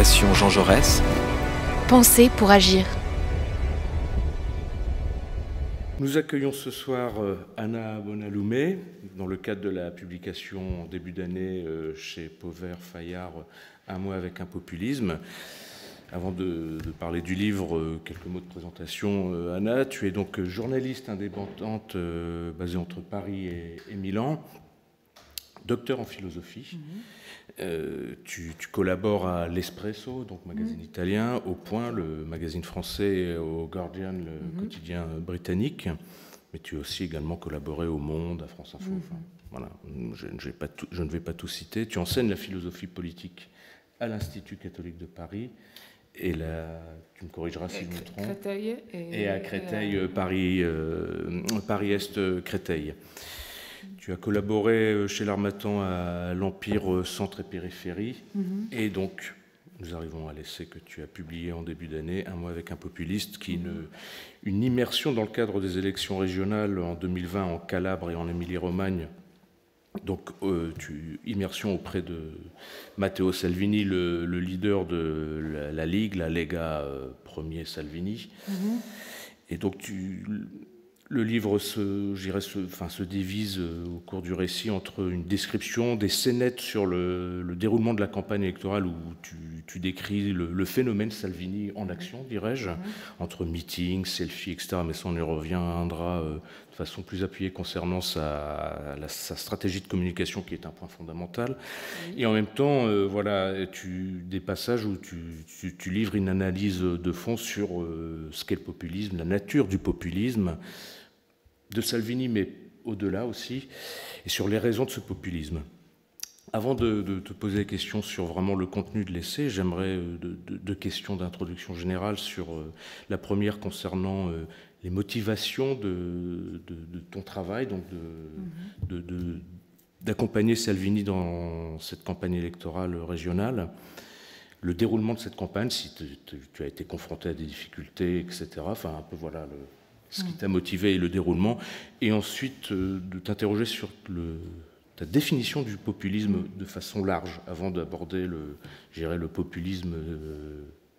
Fondation Jean Jaurès. Penser pour agir. Nous accueillons ce soir Anna Bonaloumé dans le cadre de la publication en début d'année chez Pauvert Fayard Un mois avec un populisme. Avant de parler du livre, quelques mots de présentation. Anna, tu es donc journaliste indépendante basée entre Paris et Milan, docteur en philosophie. Tu collabores à L'Espresso, donc magazine italien, Au Point, le magazine français, au Guardian, le quotidien britannique, mais tu as aussi également collaboré au Monde, à France Info. Enfin, voilà, je ne vais pas tout citer. Tu enseignes la philosophie politique à l'Institut catholique de Paris et tu me corrigeras si je me trompe. Créteil et à Créteil, Paris-Est, Créteil. Tu as collaboré chez l'Harmattan à l'Empire Centre et Périphérie. Et donc, nous arrivons à l'essai que tu as publié en début d'année, Un mois avec un populiste, qui est une immersion dans le cadre des élections régionales en 2020 en Calabre et en Émilie-Romagne. Donc, immersion auprès de Matteo Salvini, le leader de la Ligue, la Lega Premier Salvini. Et donc, le livre se divise au cours du récit entre une description des scénettes sur le déroulement de la campagne électorale où tu décris le phénomène Salvini en action, dirais-je, entre meetings, selfies, etc. Mais ça, on y reviendra de façon plus appuyée concernant sa stratégie de communication qui est un point fondamental. Et en même temps, des passages où tu livres une analyse de fond sur ce qu'est le populisme, la nature du populisme, de Salvini, mais au-delà aussi, et sur les raisons de ce populisme. Avant de te poser des questions sur vraiment le contenu de l'essai, j'aimerais deux questions d'introduction générale sur la première concernant les motivations de ton travail, donc d'accompagner Salvini dans cette campagne électorale régionale, le déroulement de cette campagne, si tu as été confronté à des difficultés, etc. Enfin, un peu voilà ce qui t'a motivé et le déroulement, et ensuite de t'interroger sur ta définition du populisme de façon large, avant d'aborder le populisme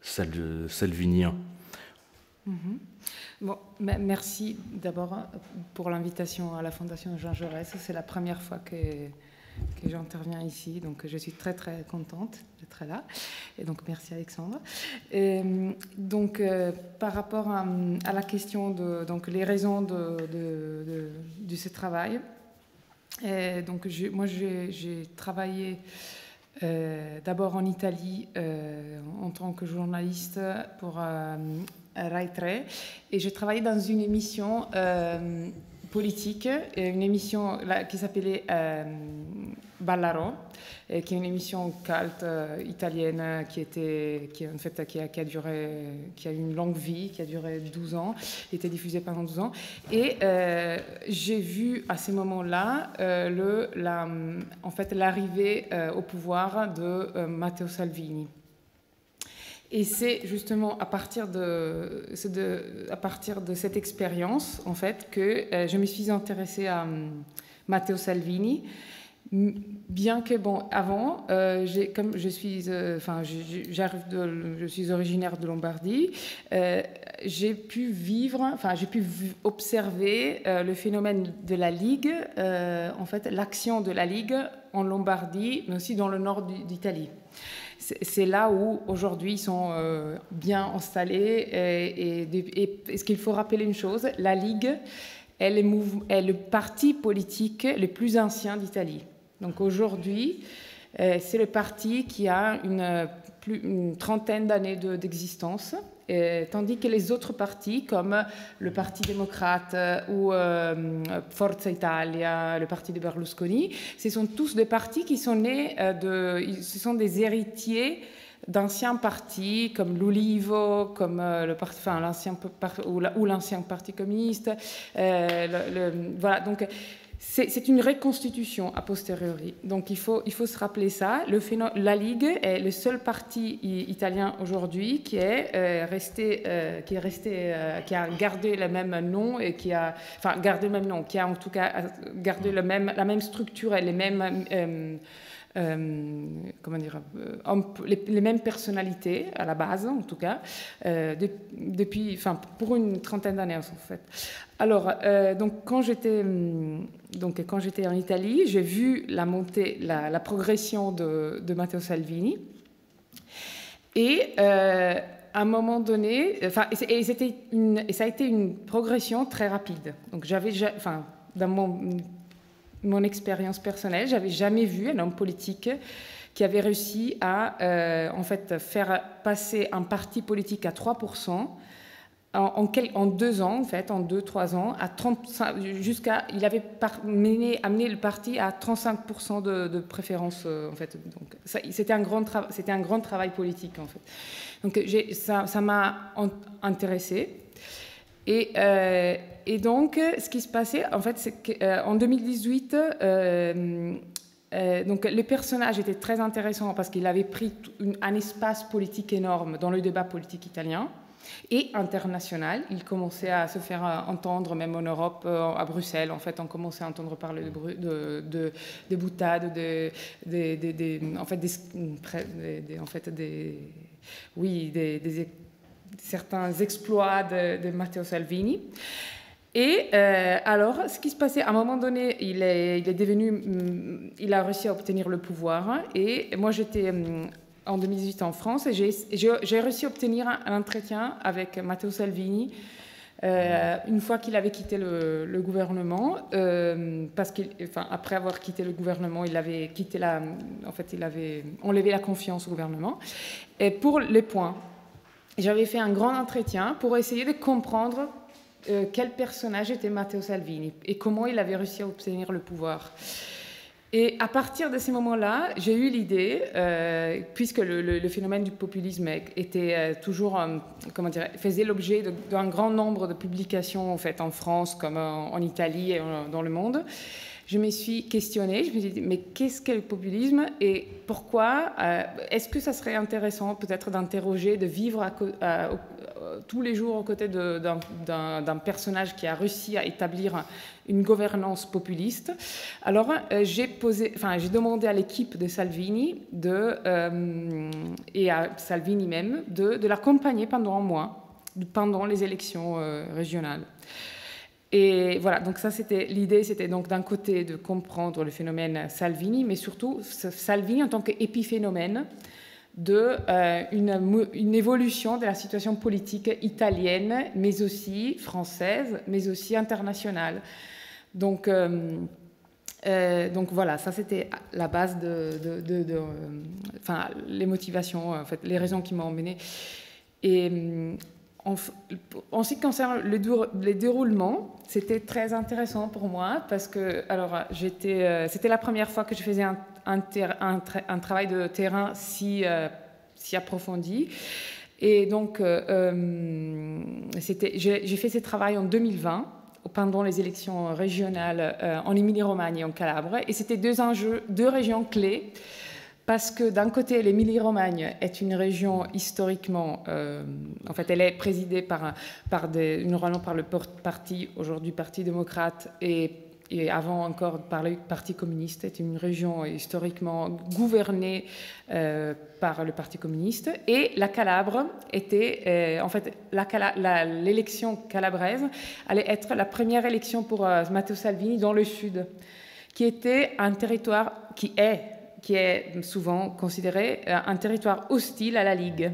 salvinien. Bon, merci d'abord pour l'invitation à la Fondation Jean Jaurès. C'est la première fois que j'interviens ici, donc je suis très très contente d'être là, et donc merci Alexandre. Donc par rapport à la question de donc les raisons de ce travail, donc moi j'ai travaillé d'abord en Italie en tant que journaliste pour Rai 3, et j'ai travaillé dans une émission politique, une émission qui s'appelait Ballaro, qui est une émission culte italienne qui a eu une longue vie, qui a duré 12 ans, était diffusée pendant 12 ans. Et j'ai vu à ces moments-là l'arrivée au pouvoir de Matteo Salvini. Et c'est justement à partir de cette expérience, en fait, que je me suis intéressée à Matteo Salvini, bien que, avant, comme je suis originaire de Lombardie, j'ai pu observer le phénomène de la Ligue, en fait, l'action de la Ligue en Lombardie, mais aussi dans le nord d'Italie. C'est là où, aujourd'hui, ils sont bien installés. Et ce qu'il faut rappeler une chose, la Ligue est le parti politique le plus ancien d'Italie. Donc aujourd'hui, c'est le parti qui a une trentaine d'années d'existence, tandis que les autres partis, comme le Parti démocrate ou Forza Italia, le parti de Berlusconi, ce sont tous des partis qui sont nés ce sont des héritiers d'anciens partis comme l'Ulivo, comme l'ancien parti communiste. Voilà, donc c'est une reconstitution a posteriori. Donc il faut se rappeler ça. La Ligue est le seul parti italien aujourd'hui qui a gardé le même nom et qui a en tout cas gardé la même structure et les mêmes comment dire, les mêmes personnalités à la base, en tout cas, depuis, enfin, pour une trentaine d'années en fait. Alors, donc quand j'étais en Italie, j'ai vu la montée, la progression de Matteo Salvini, et à un moment donné, enfin, et ça a été une progression très rapide. Donc enfin, dans mon expérience personnelle, j'avais jamais vu un homme politique qui avait réussi à en fait faire passer un parti politique à 3% en 2 ans, en fait, en 2-3 ans, à 35, il avait amené le parti à 35% de préférence, en fait. Donc, c'était un grand travail politique, en fait. Donc, ça m'a intéressée. Et donc, ce qui se passait, en fait, c'est qu'en 2018, donc, le personnage était très intéressant parce qu'il avait pris un espace politique énorme dans le débat politique italien et international. Il commençait à se faire entendre, même en Europe, à Bruxelles. En fait, on commençait à entendre parler de boutades, certains exploits de Matteo Salvini. Et alors, ce qui se passait, à un moment donné, il a réussi à obtenir le pouvoir. Et moi, j'étais en 2018 en France et j'ai réussi à obtenir un entretien avec Matteo Salvini une fois qu'il avait quitté le gouvernement, parce qu'après avoir quitté le gouvernement, il avait enlevé la confiance au gouvernement. Et pour les points, j'avais fait un grand entretien pour essayer de comprendre quel personnage était Matteo Salvini et comment il avait réussi à obtenir le pouvoir. Et à partir de ces moments-là, j'ai eu l'idée, puisque le phénomène du populisme était toujours, faisait l'objet d'un grand nombre de publications en fait, en France comme en Italie et dans le monde, je me suis questionnée, je me suis dit, mais qu'est-ce qu'est le populisme et pourquoi est-ce que ça serait intéressant peut-être d'interroger, de vivre tous les jours aux côtés d'un personnage qui a réussi à établir une gouvernance populiste. Alors, j'ai demandé à l'équipe de Salvini et à Salvini même de l'accompagner pendant un mois, pendant les élections régionales. Et voilà, donc ça, l'idée, c'était donc d'un côté de comprendre le phénomène Salvini, mais surtout Salvini en tant qu'épiphénomène une évolution de la situation politique italienne, mais aussi française, mais aussi internationale. Donc voilà, ça c'était la base les motivations, en fait, les raisons qui m'ont emmenée. Et en ce qui concerne le déroulement, c'était très intéressant pour moi parce que, alors, c'était la première fois que je faisais un travail de terrain si approfondi. Et donc, j'ai fait ce travail en 2020, pendant les élections régionales en Émilie-Romagne et en Calabre. Et c'était deux régions clés. Parce que d'un côté, l'Émilie-Romagne est une région historiquement, en fait, elle est présidée normalement par le parti, aujourd'hui Parti démocrate, et avant encore par le Parti communiste. C'est une région historiquement gouvernée par le Parti communiste. Et la Calabre était, en fait, l'élection calabraise allait être la première élection pour Matteo Salvini dans le sud, qui était un territoire qui est souvent considéré un territoire hostile à la Ligue.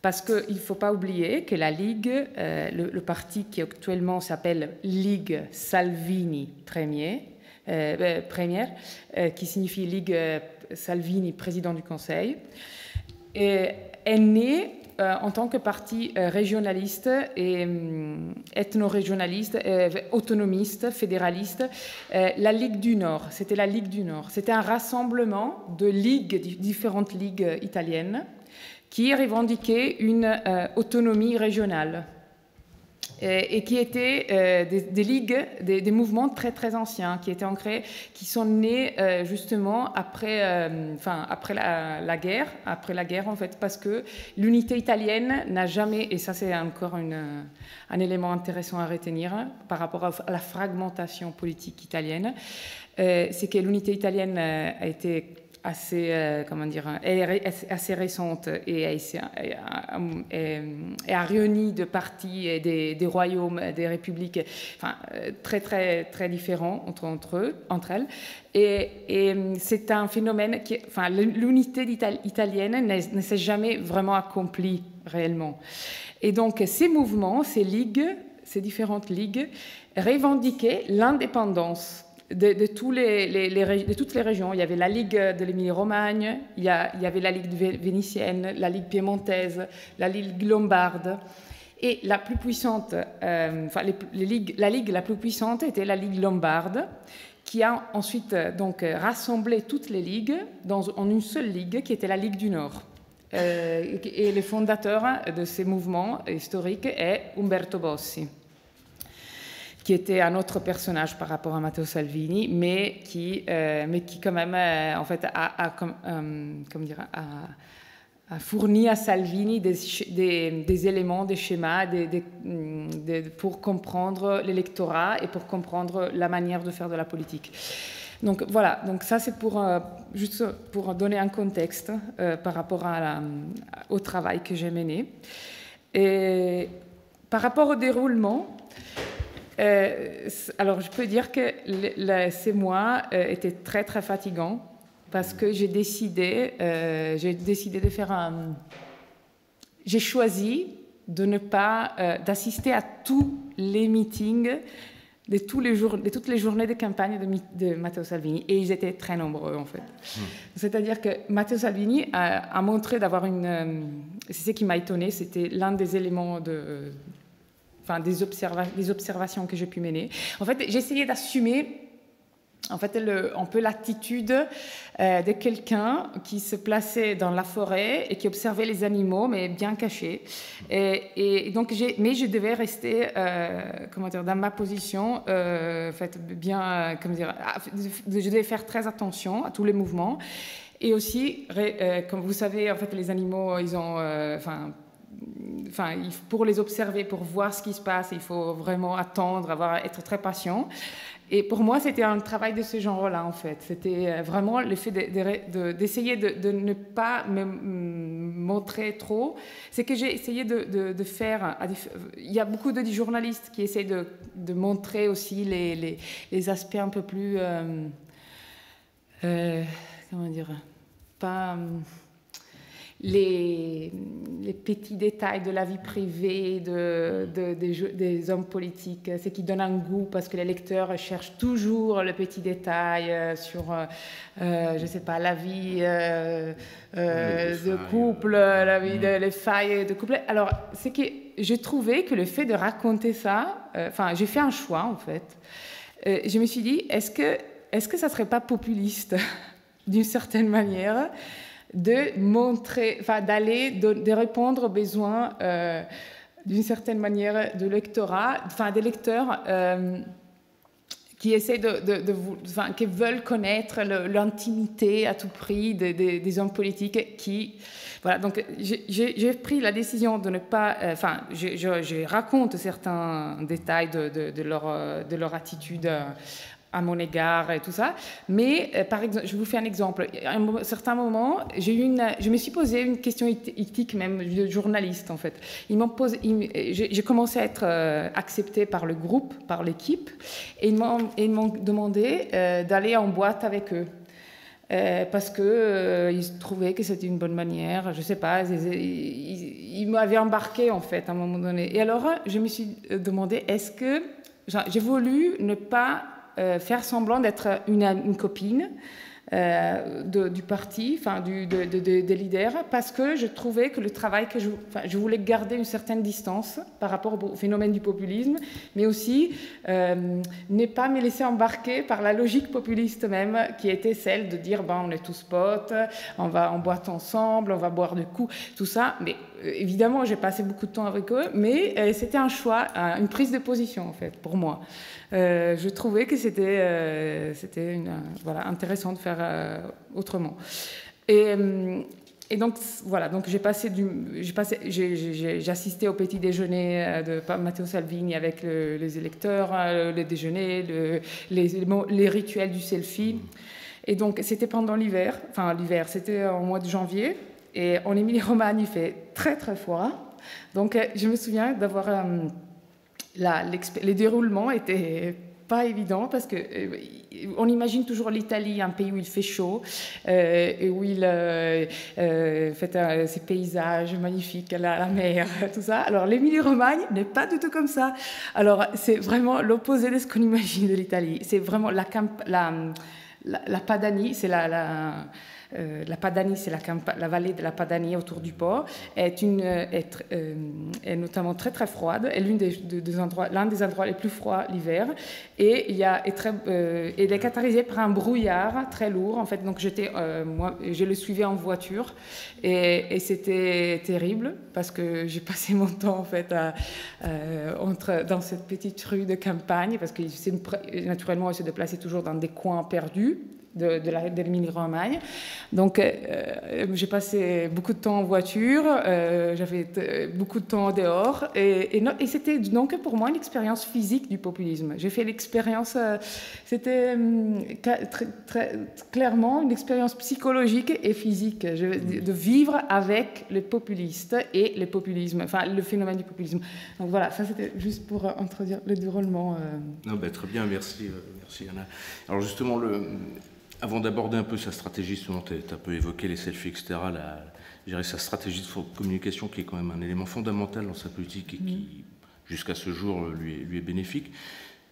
Parce qu'il ne faut pas oublier que la Ligue, le parti qui actuellement s'appelle Ligue Salvini Première, qui signifie Ligue Salvini, président du Conseil, est né en tant que parti régionaliste et ethno-régionaliste, autonomiste, fédéraliste. La Ligue du Nord, c'était la Ligue du Nord. C'était un rassemblement de différentes ligues italiennes qui revendiquaient une autonomie régionale et qui étaient des ligues, des mouvements très très anciens qui étaient ancrés, qui sont nés justement après la guerre en fait, parce que l'unité italienne n'a jamais, et ça c'est encore un élément intéressant à retenir par rapport à la fragmentation politique italienne, c'est que l'unité italienne a été comment dire, elle est assez récente et a réuni de partis et des royaumes, des républiques, enfin, très très très différents entre elles. Et c'est un phénomène qui, enfin, l'unité italienne ne s'est jamais vraiment accomplie réellement. Et donc ces mouvements, ces ligues, ces différentes ligues, revendiquaient l'indépendance de toutes les régions. Il y avait la Ligue de l'Émilie-Romagne, il y avait la Ligue vénitienne, la Ligue piémontaise, la Ligue lombarde. Et la plus puissante, la ligue la plus puissante était la Ligue lombarde, qui a ensuite donc rassemblé toutes les ligues en une seule ligue, qui était la Ligue du Nord. Et le fondateur de ces mouvements historiques est Umberto Bossi, qui était un autre personnage par rapport à Matteo Salvini, mais qui quand même, en fait, a fourni à Salvini des éléments, des schémas pour comprendre l'électorat et pour comprendre la manière de faire de la politique. Donc voilà, donc ça c'est juste pour donner un contexte par rapport au travail que j'ai mené. Et par rapport au déroulement, alors je peux dire que ces mois étaient très très fatigants parce que j'ai décidé de faire j'ai choisi de ne pas d'assister à tous les meetings de toutes les journées de campagne de Matteo Salvini, et ils étaient très nombreux en fait. C'est-à-dire que Matteo Salvini a montré d'avoir c'est ce qui m'a étonné, c'était l'un des éléments des observations que j'ai pu mener. En fait, j'ai essayé d'assumer en fait, un peu l'attitude de quelqu'un qui se plaçait dans la forêt et qui observait les animaux, mais bien cachés. Et donc, mais je devais rester, dans ma position, en fait, bien, je devais faire très attention à tous les mouvements. Et aussi, comme vous savez, en fait, les animaux, ils ont, pour les observer, pour voir ce qui se passe, il faut vraiment attendre, être très patient. Et pour moi, c'était un travail de ce genre-là, en fait. C'était vraiment le fait d'essayer de ne pas me montrer trop. C'est que j'ai essayé de faire... Il y a beaucoup de journalistes qui essayent de montrer aussi les aspects un peu plus... comment dire, pas... les petits détails de la vie privée des hommes politiques, c'est qui donne un goût parce que les lecteurs cherchent toujours le petit détail sur, je sais pas, la vie de couple, la vie les failles de couple. Alors, c'est que j'ai trouvé que le fait de raconter ça, j'ai fait un choix en fait. Je me suis dit, est-ce que ça serait pas populiste d'une certaine manière de montrer, de répondre aux besoins d'une certaine manière de lectorat, des lecteurs qui essaient qui veulent connaître l'intimité à tout prix des hommes politiques qui... Voilà, donc j'ai pris la décision de ne pas... je raconte certains détails de leur attitude à mon égard et tout ça. Mais, par exemple, je vous fais un exemple. À un certain moment, je me suis posé une question éthique, même de journaliste, en fait. J'ai commencé à être acceptée par le groupe, par l'équipe, et ils m'ont demandé d'aller en boîte avec eux. Parce qu'ils trouvaient que c'était une bonne manière, je sais pas, ils m'avaient embarqué, en fait, à un moment donné. Et alors, je me suis demandé, est-ce que... j'ai voulu ne pas... faire semblant d'être une copine du parti, des leaders, parce que je trouvais que le travail que je voulais garder une certaine distance par rapport au phénomène du populisme, mais aussi ne pas me laisser embarquer par la logique populiste même, qui était celle de dire on est tous potes, on va en boîte ensemble, on va boire des coups, tout ça. Mais évidemment, j'ai passé beaucoup de temps avec eux, mais c'était un choix, une prise de position en fait pour moi. Je trouvais que c'était intéressant de faire autrement. Et donc voilà, donc j'ai assisté au petit déjeuner de Matteo Salvini avec les électeurs, le déjeuner, les rituels du selfie. Et donc, c'était pendant l'hiver, c'était au mois de janvier. Et en Émilie-Romagne, il fait très, très froid. Donc, je me souviens d'avoir... les déroulements étaient pas évidents parce que on imagine toujours l'Italie, un pays où il fait chaud et où il fait ces paysages magnifiques, la mer, tout ça. Alors, l'Émilie-Romagne n'est pas du tout comme ça. Alors, c'est vraiment l'opposé de ce qu'on imagine de l'Italie. C'est vraiment la Padanie, c'est la Padanie, c'est la vallée de la Padanie autour du port, est notamment très très froide, est l'un des endroits les plus froids l'hiver, et elle est caractérisée par un brouillard très lourd. En fait, donc moi, je le suivais en voiture, et c'était terrible parce que j'ai passé mon temps en fait dans cette petite rue de campagne, parce que naturellement, elle se déplaçait toujours dans des coins perdus de l'Émilie-Romagne. Donc, j'ai passé beaucoup de temps en voiture, j'avais beaucoup de temps dehors, et c'était donc pour moi une expérience physique du populisme. J'ai fait l'expérience, c'était très clairement une expérience psychologique et physique, de vivre avec les populistes et le populisme, enfin le phénomène du populisme. Donc voilà, ça c'était juste pour introduire le déroulement. Non, très bien, merci Anna. Alors justement, avant d'aborder un peu sa stratégie, tu as un peu évoqué les selfies, etc., sa stratégie de communication qui est quand même un élément fondamental dans sa politique et qui, jusqu'à ce jour, lui est bénéfique.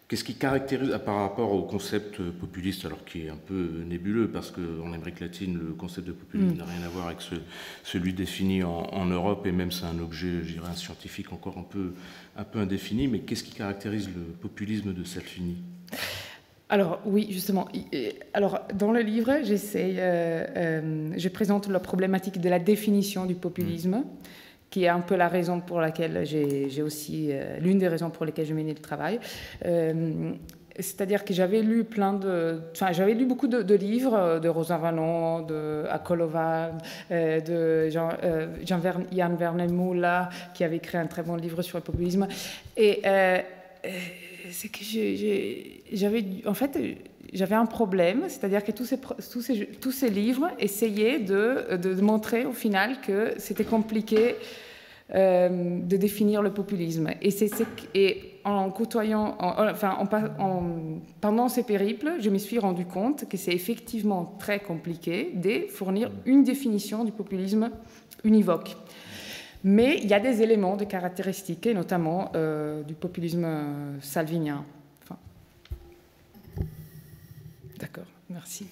Qu'est-ce qui caractérise, par rapport au concept populiste, alors qui est un peu nébuleux, parce qu'en Amérique latine, le concept de populisme n'a rien à voir avec celui défini en Europe, et même c'est un objet, je dirais, scientifique encore un peu indéfini, mais qu'est-ce qui caractérise le populisme de Salvini ? Alors oui, justement. Alors dans le livre, je présente la problématique de la définition du populisme, qui est un peu la raison pour laquelle j'ai aussi l'une des raisons pour lesquelles j'ai mené le travail. C'est-à-dire que j'avais lu beaucoup de livres de Rosa Valon, de Akolova, de Jan Vernemula, qui avait écrit un très bon livre sur le populisme. Et c'est que j'avais un problème, c'est-à-dire que tous ces livres essayaient de montrer au final que c'était compliqué de définir le populisme. Et en côtoyant, pendant ces périples, je me suis rendu compte que c'est effectivement très compliqué de fournir une définition du populisme univoque. Mais il y a des éléments de caractéristiques, et notamment du populisme salvinien. D'accord, merci.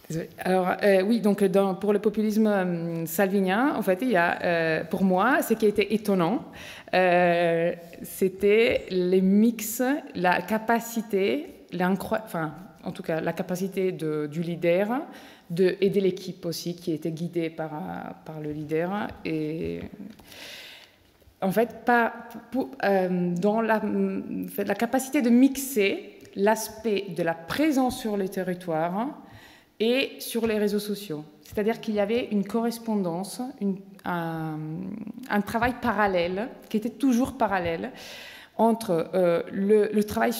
Désolée. Alors, oui, donc pour le populisme salvinien, en fait, il y a, pour moi, ce qui a été étonnant, c'était les mix, la capacité, en tout cas, la capacité du leader aider l'équipe aussi, qui était guidée par le leader. Et en fait, dans la capacité de mixer l'aspect de la présence sur le territoire et sur les réseaux sociaux. C'est-à-dire qu'il y avait une correspondance, un travail parallèle, qui était toujours parallèle, entre le travail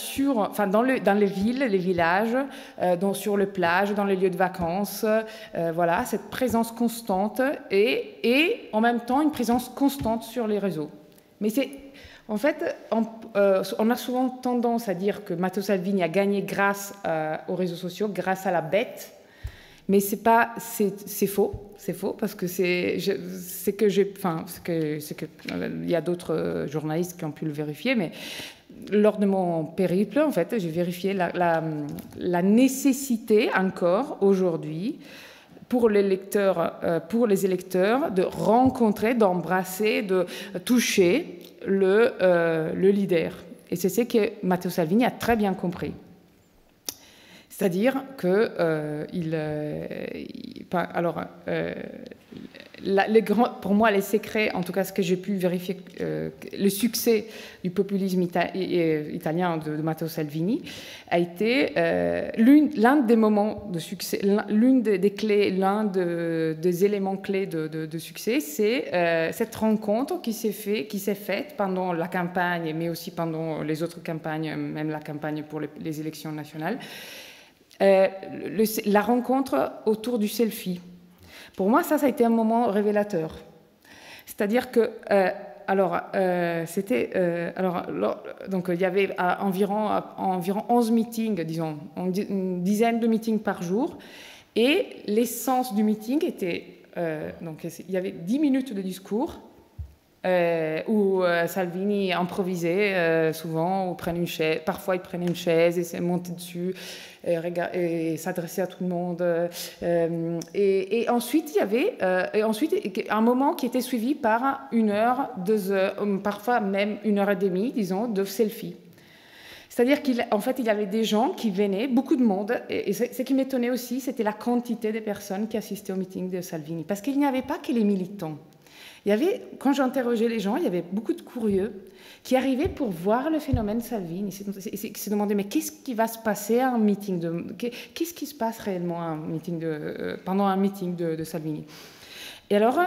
dans les villes, les villages, sur les plages, dans les lieux de vacances, voilà, cette présence constante et en même temps une présence constante sur les réseaux. Mais en fait, on a souvent tendance à dire que Matteo Salvini a gagné grâce aux réseaux sociaux, grâce à la bête. Mais c'est faux parce que il y a d'autres journalistes qui ont pu le vérifier, mais lors de mon périple, en fait, j'ai vérifié la nécessité encore aujourd'hui pour les électeurs de rencontrer, d'embrasser, de toucher le leader. Et c'est ce que Matteo Salvini a très bien compris. C'est-à-dire que pour moi, les secrets, en tout cas ce que j'ai pu vérifier, le succès du populisme italien de Matteo Salvini a été l'un des moments de succès, l'une des clés, des éléments clés de succès, c'est cette rencontre qui s'est faite pendant la campagne, mais aussi pendant les autres campagnes, même la campagne pour les élections nationales, la rencontre autour du selfie. Pour moi, ça a été un moment révélateur. C'est-à-dire que, donc il y avait environ 11 meetings, disons, une dizaine de meetings par jour, et l'essence du meeting était, donc il y avait 10 minutes de discours, où Salvini improvisait souvent, ou prenait une chaise, parfois il prenait une chaise et s'est monté dessus et s'adressait à tout le monde. Et ensuite, il y avait un moment qui était suivi par 1 heure, 2 heures, parfois même 1 heure et demie, disons, de selfie. C'est-à-dire qu'en fait, il y avait des gens qui venaient, beaucoup de monde, et ce qui m'étonnait aussi, c'était la quantité de personnes qui assistaient au meeting de Salvini, parce qu'il n'y avait pas que les militants. Il y avait, quand j'interrogeais les gens, il y avait beaucoup de curieux qui arrivaient pour voir le phénomène Salvini, qui se demandaient mais qu'est-ce qui va se passer à un meeting qu'est-ce qui se passe réellement pendant un meeting de Salvini. Et alors,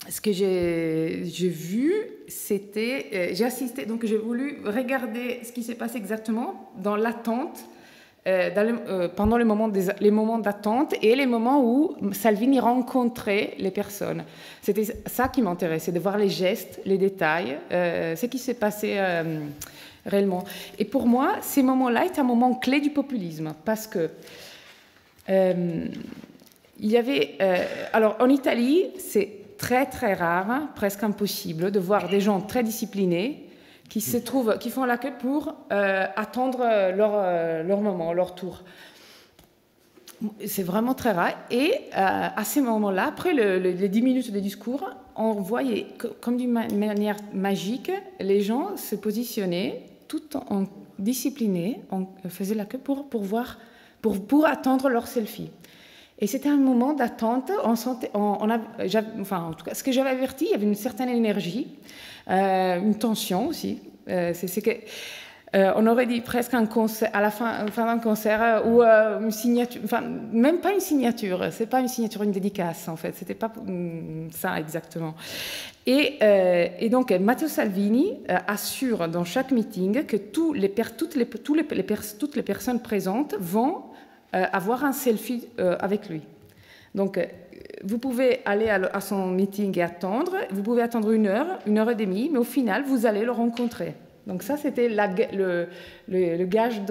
ce que j'ai vu, c'était, j'ai assisté, donc j'ai voulu regarder ce qui s'est passé exactement dans l'attente. Pendant les moments d'attente et les moments où Salvini rencontrait les personnes. C'était ça qui m'intéressait, de voir les gestes, les détails, ce qui s'est passé réellement. Et pour moi, ces moments-là étaient un moment clé du populisme, parce que il y avait... alors, en Italie, c'est très, très rare, presque impossible, de voir des gens très disciplinés qui font la queue pour attendre leur moment, leur tour. C'est vraiment très rare. Et à ces moments-là, après les 10 minutes de discours, on voyait, comme d'une manière magique, les gens se positionnaient tout en disciplinés, on faisait la queue pour attendre leur selfie. Et c'était un moment d'attente. En tout cas, ce que j'avais averti, il y avait une certaine énergie, une tension aussi. On aurait dit presque un concert, à la fin d'un concert, ou une signature, enfin, même pas une signature, c'est pas une signature, une dédicace en fait, c'était pas ça exactement. Et donc Matteo Salvini assure dans chaque meeting que toutes les personnes présentes vont avoir un selfie avec lui. Donc, vous pouvez aller à son meeting et attendre. Vous pouvez attendre 1 heure, 1 heure et demie, mais au final, vous allez le rencontrer. Donc ça, c'était le gage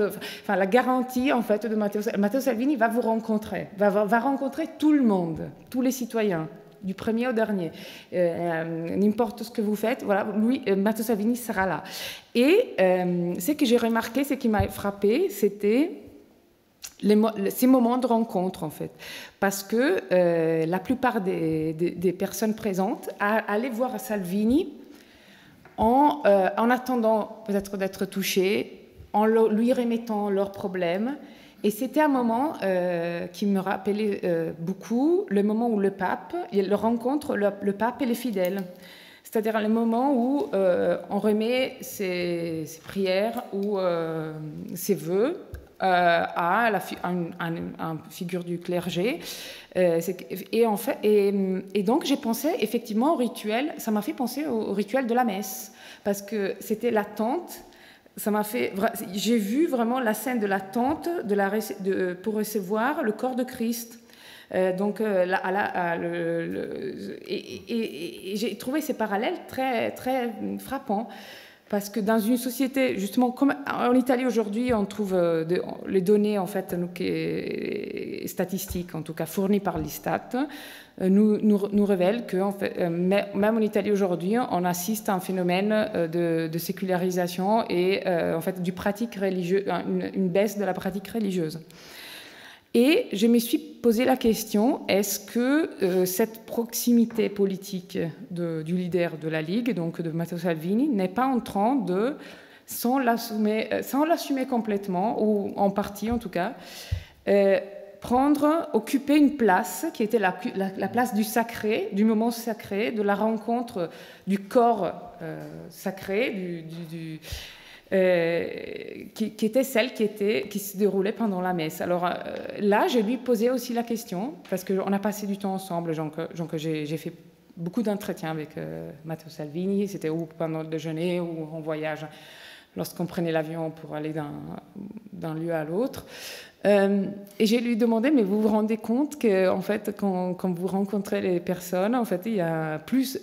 la garantie en fait de Matteo Salvini va vous rencontrer, va rencontrer tout le monde, tous les citoyens, du premier au dernier. N'importe ce que vous faites, voilà, lui, Matteo Salvini sera là. Et ce que j'ai remarqué, ce qui m'a frappé, c'était ces moments de rencontre, en fait. Parce que la plupart des personnes présentes allaient voir Salvini en attendant peut-être d'être touchées, en lui remettant leurs problèmes. Et c'était un moment qui me rappelait beaucoup le moment où le pape rencontre le pape et les fidèles. C'est-à-dire le moment où on remet ses prières ou ses vœux à une figure du clergé. Et donc j'ai pensé effectivement au rituel, ça m'a fait penser au rituel de la messe, parce que c'était l'attente, j'ai vu vraiment la scène de l'attente pour recevoir le corps de Christ. Et j'ai trouvé ces parallèles très, très frappants. Parce que dans une société, justement, comme en Italie aujourd'hui, on trouve les données, en fait, statistiques, en tout cas fournies par l'Istat, nous révèlent que, en fait, même en Italie aujourd'hui, on assiste à un phénomène de sécularisation et, en fait, une baisse de la pratique religieuse. Et je me suis posé la question, est-ce que cette proximité politique du leader de la Ligue, donc de Matteo Salvini, n'est pas en train de, sans l'assumer complètement, ou en partie en tout cas, occuper une place qui était la place du sacré, du moment sacré, de la rencontre du corps sacré, qui était celle qui se déroulait pendant la messe. Alors là, je lui posais aussi la question, parce qu'on a passé du temps ensemble, j'ai fait beaucoup d'entretiens avec Matteo Salvini, c'était ou pendant le déjeuner ou en voyage lorsqu'on prenait l'avion pour aller d'un lieu à l'autre. Et j'ai lui demandé, mais vous vous rendez compte que, en fait, quand vous rencontrez les personnes, en fait, il y a plus,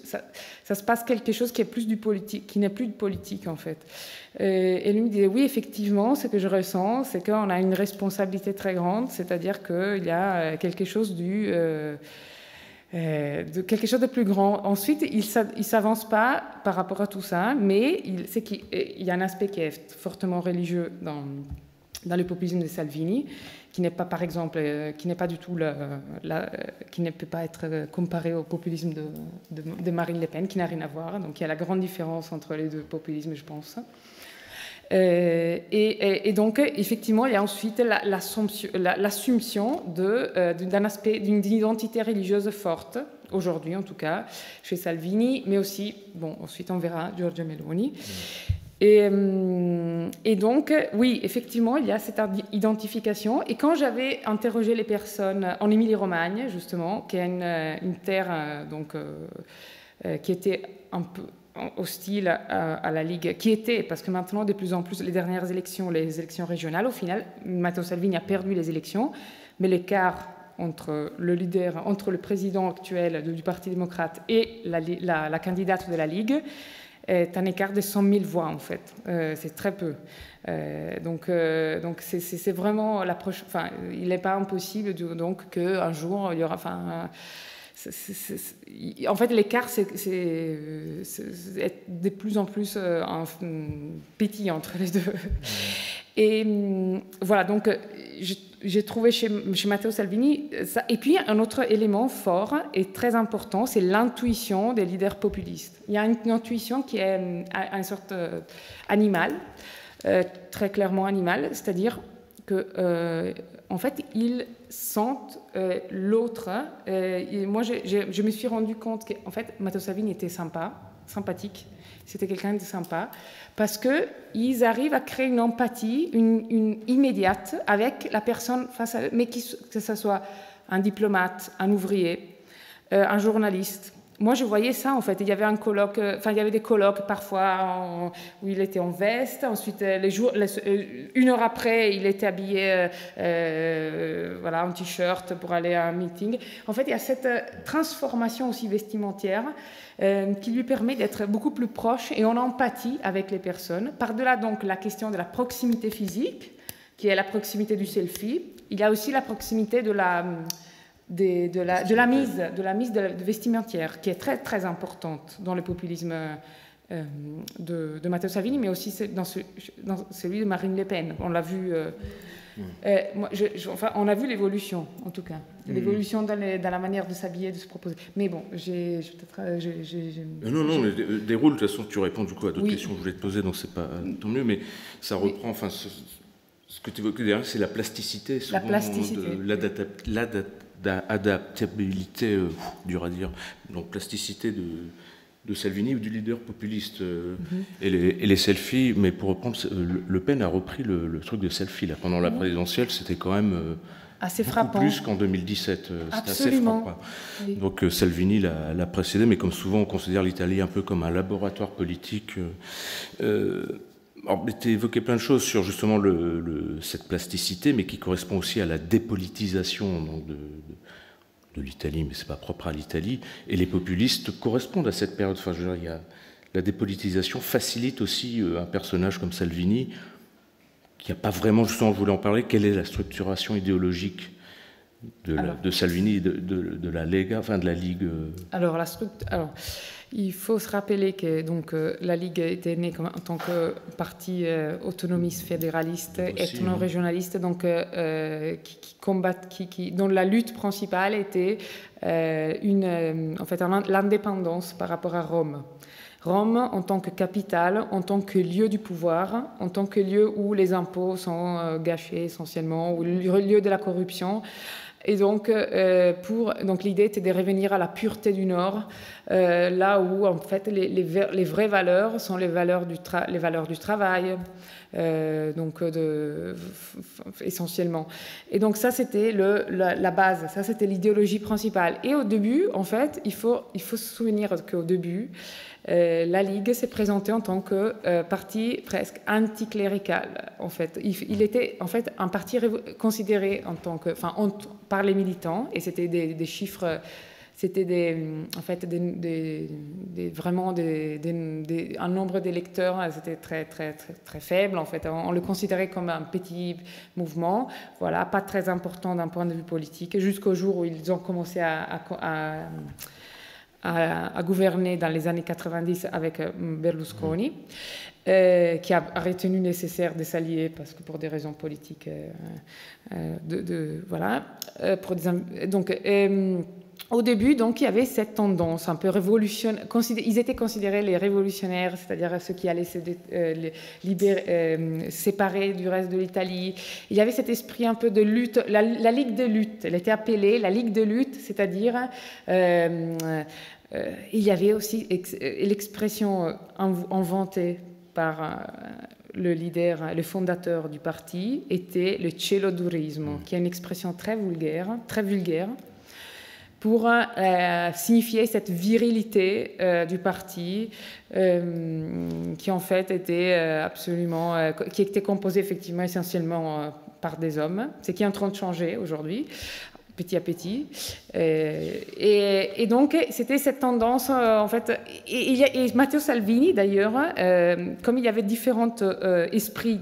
ça se passe quelque chose qui est plus du politique, qui n'est plus de politique, en fait. Et lui me disait, oui, effectivement, ce que je ressens, c'est qu'on a une responsabilité très grande, c'est-à-dire qu'il y a quelque chose de quelque chose de plus grand. Ensuite, il ne s'avance pas par rapport à tout ça, mais c'est qu'il y a un aspect qui est fortement religieux dans le populisme de Salvini, qui n'est pas, par exemple, qui n'est pas du tout qui ne peut pas être comparé au populisme de Marine Le Pen, qui n'a rien à voir. Donc il y a la grande différence entre les deux populismes, je pense. Et donc, effectivement, il y a ensuite l'assumption d'un aspect, d'une identité religieuse forte, aujourd'hui en tout cas, chez Salvini, mais aussi, bon, ensuite on verra Giorgia Meloni. Et donc, oui, effectivement, il y a cette identification. Et quand j'avais interrogé les personnes en Émilie-Romagne, justement, qui est une terre qui était un peu hostile à la Ligue, qui était, parce que maintenant, de plus en plus, les dernières élections, les élections régionales, au final, Matteo Salvini a perdu les élections, mais l'écart entre le leader, entre le président actuel du Parti démocrate et la candidate de la Ligue, est un écart de 100 000 voix, en fait. C'est très peu. Donc c'est vraiment l'approche... Enfin, il n'est pas impossible, donc, qu'un jour, il y aura... Enfin, en fait, l'écart, c'est de plus en plus petit entre les deux. Et voilà, donc... J'ai trouvé chez Matteo Salvini ça. Et puis un autre élément fort et très important, c'est l'intuition des leaders populistes. Il y a une intuition qui est une sorte animale, très clairement animale, c'est-à-dire que en fait ils sentent l'autre. Moi, je me suis rendu compte qu'en fait Matteo Salvini était sympathique. C'était quelqu'un de sympa, parce qu'ils arrivent à créer une empathie, une immédiate avec la personne face à eux, mais que ce soit un diplomate, un ouvrier, un journaliste. Moi, je voyais ça, en fait. Il y avait il y avait des colloques parfois où il était en veste. Ensuite, une heure après, il était habillé en t-shirt pour aller à un meeting. En fait, il y a cette transformation aussi vestimentaire qui lui permet d'être beaucoup plus proche et en empathie avec les personnes. Par-delà, donc, la question de la proximité physique, qui est la proximité du selfie, il y a aussi la proximité de la mise vestimentaire, qui est très, très importante dans le populisme de Matteo Salvini, mais aussi dans celui de Marine Le Pen. On l'a vu... on a vu l'évolution, en tout cas. L'évolution dans la manière de s'habiller, de se proposer. Mais bon, Non, mais déroule. De toute façon, tu réponds du coup à d'autres questions que je voulais te poser, donc c'est pas tant mieux, mais ça reprend... Enfin, ce que tu évoquais derrière, c'est la plasticité. Souvent, l'adaptabilité, dur à dire, donc plasticité de Salvini ou du leader populiste. Et les selfies, mais pour reprendre, Le Pen a repris le truc de selfie là, pendant la présidentielle, c'était quand même assez beaucoup frappant. plus qu'en 2017. C'était Absolument. assez frappant. Oui. Donc Salvini l'a précédé, mais comme souvent on considère l'Italie un peu comme un laboratoire politique. Alors, tu as évoqué plein de choses sur justement cette plasticité, mais qui correspond aussi à la dépolitisation donc, de l'Italie, mais ce n'est pas propre à l'Italie. Et les populistes correspondent à cette période. Enfin, je veux dire, la dépolitisation facilite aussi un personnage comme Salvini, qui n'a pas vraiment, justement, je voulais en parler, quelle est la structuration idéologique de Salvini, de la Lega, enfin de la Ligue. Alors, il faut se rappeler que donc, la Ligue était née en tant que parti autonomiste, fédéraliste, ethno-régionaliste, donc, dont la lutte principale était l'indépendance par rapport à Rome. Rome en tant que capitale, en tant que lieu du pouvoir, en tant que lieu où les impôts sont gâchés essentiellement, ou le lieu de la corruption. Et donc, l'idée était de revenir à la pureté du Nord, là où en fait les vraies valeurs sont les valeurs du travail, essentiellement. Et donc ça c'était la base, ça c'était l'idéologie principale. Et au début, en fait, il faut se souvenir qu'au début, la Ligue s'est présentée en tant que parti presque anticlérical. En fait, il était en fait un parti considéré en tant que, enfin, par les militants, et c'était des chiffres. C'était en fait vraiment un nombre d'électeurs, c'était très, très, très, très faible. En fait, on le considérait comme un petit mouvement, voilà, pas très important d'un point de vue politique, jusqu'au jour où ils ont commencé à gouverner dans les années 90 avec Berlusconi, qui a retenu nécessaire de s'allier parce que pour des raisons politiques, voilà. Donc, au début, donc, il y avait cette tendance un peu révolutionnaire. Ils étaient considérés les révolutionnaires, c'est-à-dire ceux qui allaient se séparer du reste de l'Italie. Il y avait cet esprit un peu de lutte, la Ligue de lutte. Elle était appelée la Ligue de lutte, c'est-à-dire il y avait aussi l'expression inventée par le leader, le fondateur du parti, était le celodurismo, qui est une expression très vulgaire, pour signifier cette virilité du parti qui en fait était absolument, qui était composé effectivement essentiellement par des hommes, ce qui est en train de changer aujourd'hui, petit à petit. Et donc, c'était cette tendance, en fait. Et Matteo Salvini, d'ailleurs, comme il y avait différents esprits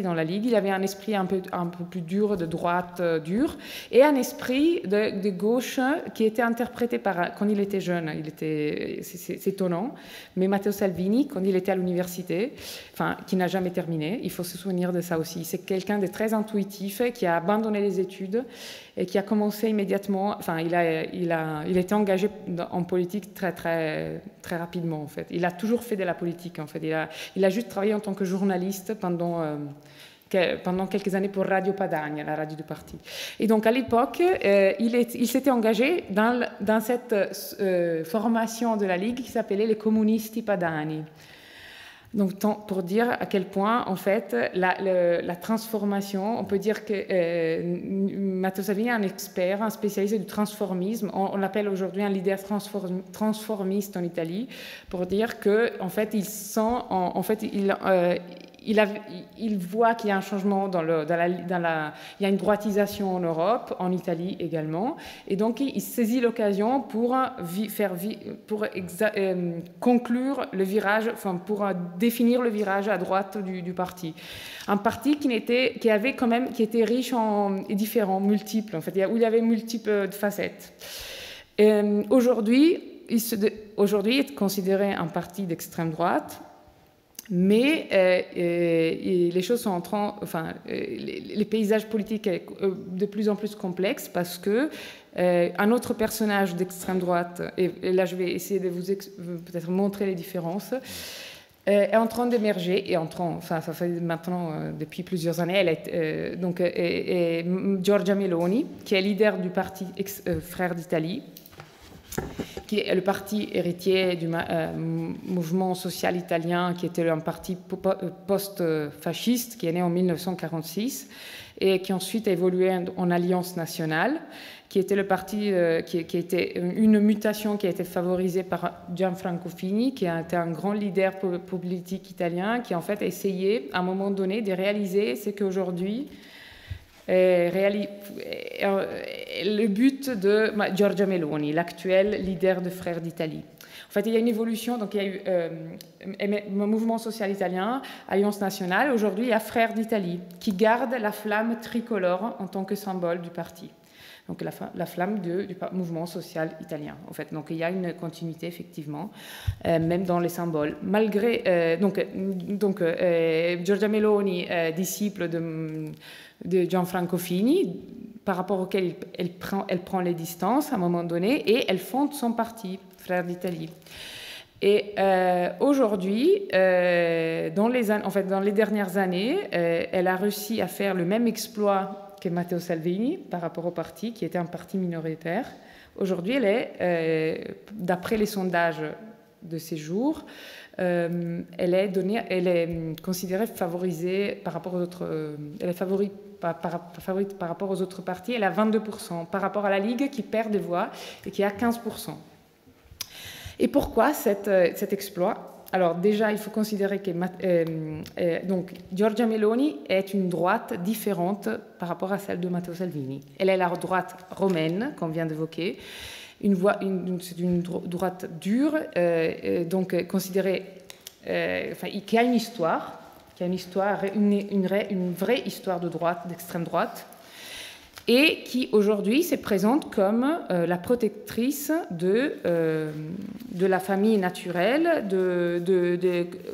dans la Ligue, il avait un esprit un peu plus dur, de droite dure, et un esprit de gauche qui était interprété quand il était jeune. C'est étonnant, mais Matteo Salvini, quand il était à l'université, enfin, qui n'a jamais terminé, il faut se souvenir de ça aussi. C'est quelqu'un de très intuitif, qui a abandonné les études et qui a commencé immédiatement, enfin, il était engagé en politique très, très, très rapidement, en fait. Il a toujours fait de la politique, en fait. Il a juste travaillé en tant que journaliste pendant quelques années pour Radio Padania, la radio du parti. Et donc, à l'époque, il s'était engagé dans cette formation de la Ligue qui s'appelait les Comunisti Padani. Donc, pour dire à quel point, en fait, la transformation, on peut dire que Matteo Salvini est un expert, un spécialiste du transformisme. On l'appelle aujourd'hui un leader transformiste en Italie, pour dire que, en fait, il sent, en fait, il voit qu'il y a un changement il y a une droitisation en Europe, en Italie également, et donc il saisit l'occasion pour conclure le virage, enfin pour définir le virage à droite du parti. Un parti qui était riche et différent, multiple, en fait, où il y avait multiples facettes. Aujourd'hui, il est considéré un parti d'extrême droite. Mais les choses sont en train, enfin, les paysages politiques sont de plus en plus complexes parce que un autre personnage d'extrême droite, et là je vais essayer de vous peut-être montrer les différences, est en train d'émerger, enfin ça fait maintenant depuis plusieurs années, elle est donc Giorgia Meloni, qui est leader du parti Frères d'Italie, qui est le parti héritier du mouvement social italien, qui était un parti post-fasciste, qui est né en 1946, et qui ensuite a évolué en Alliance nationale, qui était le parti qui était une mutation qui a été favorisée par Gianfranco Fini, qui a été un grand leader politique italien, qui en fait a essayé, à un moment donné, de réaliser ce qu'aujourd'hui le but de Giorgia Meloni, l'actuelle leader de Frères d'Italie. En fait, il y a une évolution, donc il y a eu Mouvement social italien, Alliance nationale. Aujourd'hui, il y a Frères d'Italie, qui garde la flamme tricolore en tant que symbole du parti. Donc la flamme du mouvement social italien, en fait. Donc il y a une continuité, effectivement, même dans les symboles. Malgré... Giorgia Meloni, disciple de Gianfranco Fini, par rapport auquel elle prend les distances à un moment donné, et elle fonde son parti, Frères d'Italie. Et aujourd'hui, dans les dernières années, elle a réussi à faire le même exploit que Matteo Salvini par rapport au parti, qui était un parti minoritaire. Aujourd'hui, elle est, d'après les sondages de ces jours, elle est considérée favorisée par rapport aux autres. Elle est favorite par rapport aux autres partis. Elle a 22% par rapport à la Ligue qui perd des voix et qui a 15%. Et pourquoi cet exploit? Alors déjà, il faut considérer que donc, Giorgia Meloni est une droite différente par rapport à celle de Matteo Salvini. Elle est la droite romaine, qu'on vient d'évoquer, c'est une droite dure, donc considérée, qui a une histoire, une vraie histoire de droite, d'extrême droite, et qui aujourd'hui se présente comme la protectrice de la famille naturelle,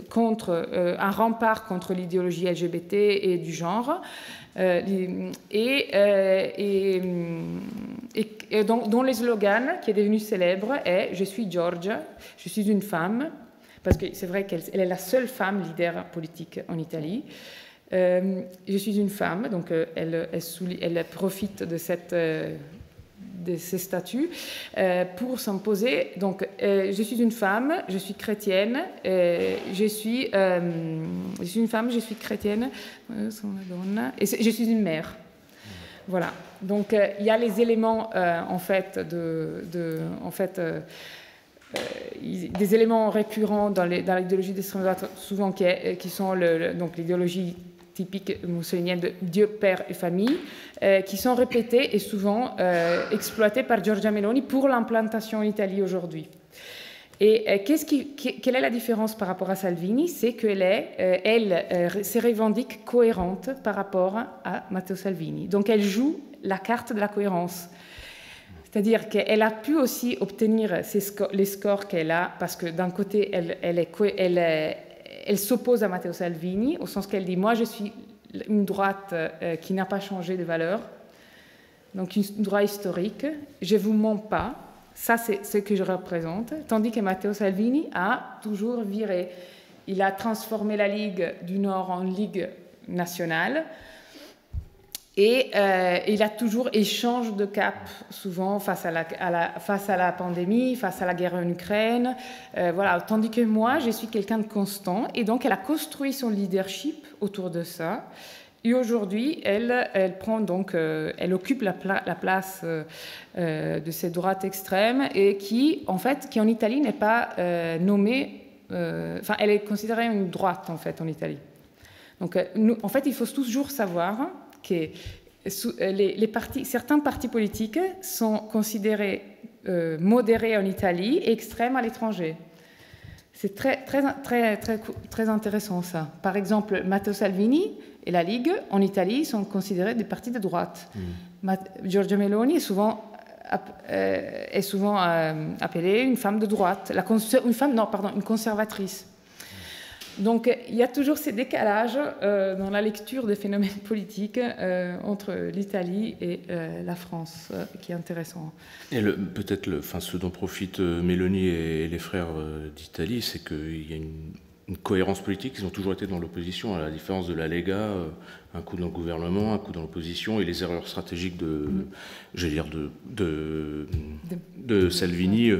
contre un rempart contre l'idéologie LGBT et du genre, dont le slogan qui est devenu célèbre est « Je suis Giorgia, je suis une femme », parce que c'est vrai qu'elle est la seule femme leader politique en Italie. Je suis une femme, donc elle profite de ces statuts pour s'imposer. Donc, je suis une femme, je suis chrétienne, je suis une femme, je suis chrétienne, et je suis une mère. Voilà. Donc, il y a les éléments, des éléments récurrents dans l'idéologie d'extrême droite, souvent qui sont donc l'idéologie typique mussolinienne de Dieu, Père et famille, qui sont répétées et souvent exploitées par Giorgia Meloni pour l'implantation en Italie aujourd'hui. Et quelle est la différence par rapport à Salvini? C'est qu'elle se revendique cohérente par rapport à Matteo Salvini. Donc elle joue la carte de la cohérence. C'est-à-dire qu'elle a pu aussi obtenir les scores qu'elle a, parce que d'un côté, elle s'oppose à Matteo Salvini, au sens qu'elle dit « Moi, je suis une droite qui n'a pas changé de valeur, donc une droite historique, je ne vous mens pas, ça c'est ce que je représente », tandis que Matteo Salvini a toujours viré. Il a transformé la Ligue du Nord en Ligue nationale, et il a toujours échangé de cap, souvent face à la pandémie, face à la guerre en Ukraine. Voilà. Tandis que moi, je suis quelqu'un de constant. Et donc, elle a construit son leadership autour de ça. Et aujourd'hui, elle occupe la place de cette droite extrême et qui en Italie n'est pas nommée... elle est considérée une droite, en fait, en Italie. Donc, en fait, il faut toujours savoir que certains partis politiques sont considérés modérés en Italie et extrêmes à l'étranger. C'est très intéressant ça. Par exemple, Matteo Salvini et la Ligue en Italie sont considérés des partis de droite. Giorgia Meloni est souvent appelée une femme de droite, une conservatrice. Donc, il y a toujours ces décalages dans la lecture des phénomènes politiques entre l'Italie et la France, qui est intéressant. Et ce dont profitent Meloni et les frères d'Italie, c'est qu'il y a une cohérence politique. Ils ont toujours été dans l'opposition, à la différence de la Lega, un coup dans le gouvernement, un coup dans l'opposition, et les erreurs stratégiques de Salvini,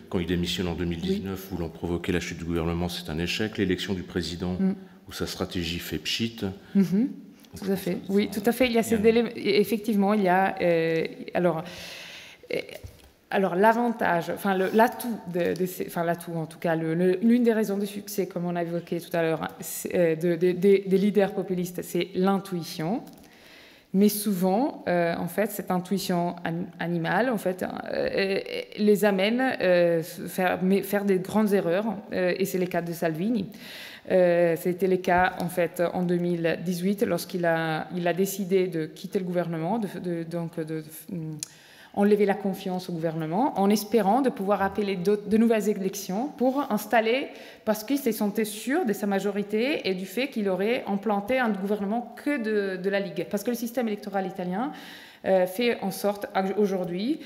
quand il démissionne en 2019, voulant provoquer la chute du gouvernement, c'est un échec. L'élection du président, où sa stratégie fait pchit. Tout à fait. Oui, tout à fait. Il y a ces éléments. Effectivement, il y a... Alors l'avantage, l'atout en tout cas, l'une des raisons de succès, comme on a évoqué tout à l'heure, des leaders populistes, c'est l'intuition. Mais souvent, en fait, cette intuition animale, en fait, les amène à faire des grandes erreurs, et c'est le cas de Salvini. C'était le cas, en fait, en 2018, lorsqu'il a décidé de quitter le gouvernement, enlever la confiance au gouvernement, en espérant de pouvoir appeler de nouvelles élections pour installer, parce qu'il se sentait sûr de sa majorité et du fait qu'il aurait implanté un gouvernement que de la Ligue. Parce que le système électoral italien fait en sorte, aujourd'hui,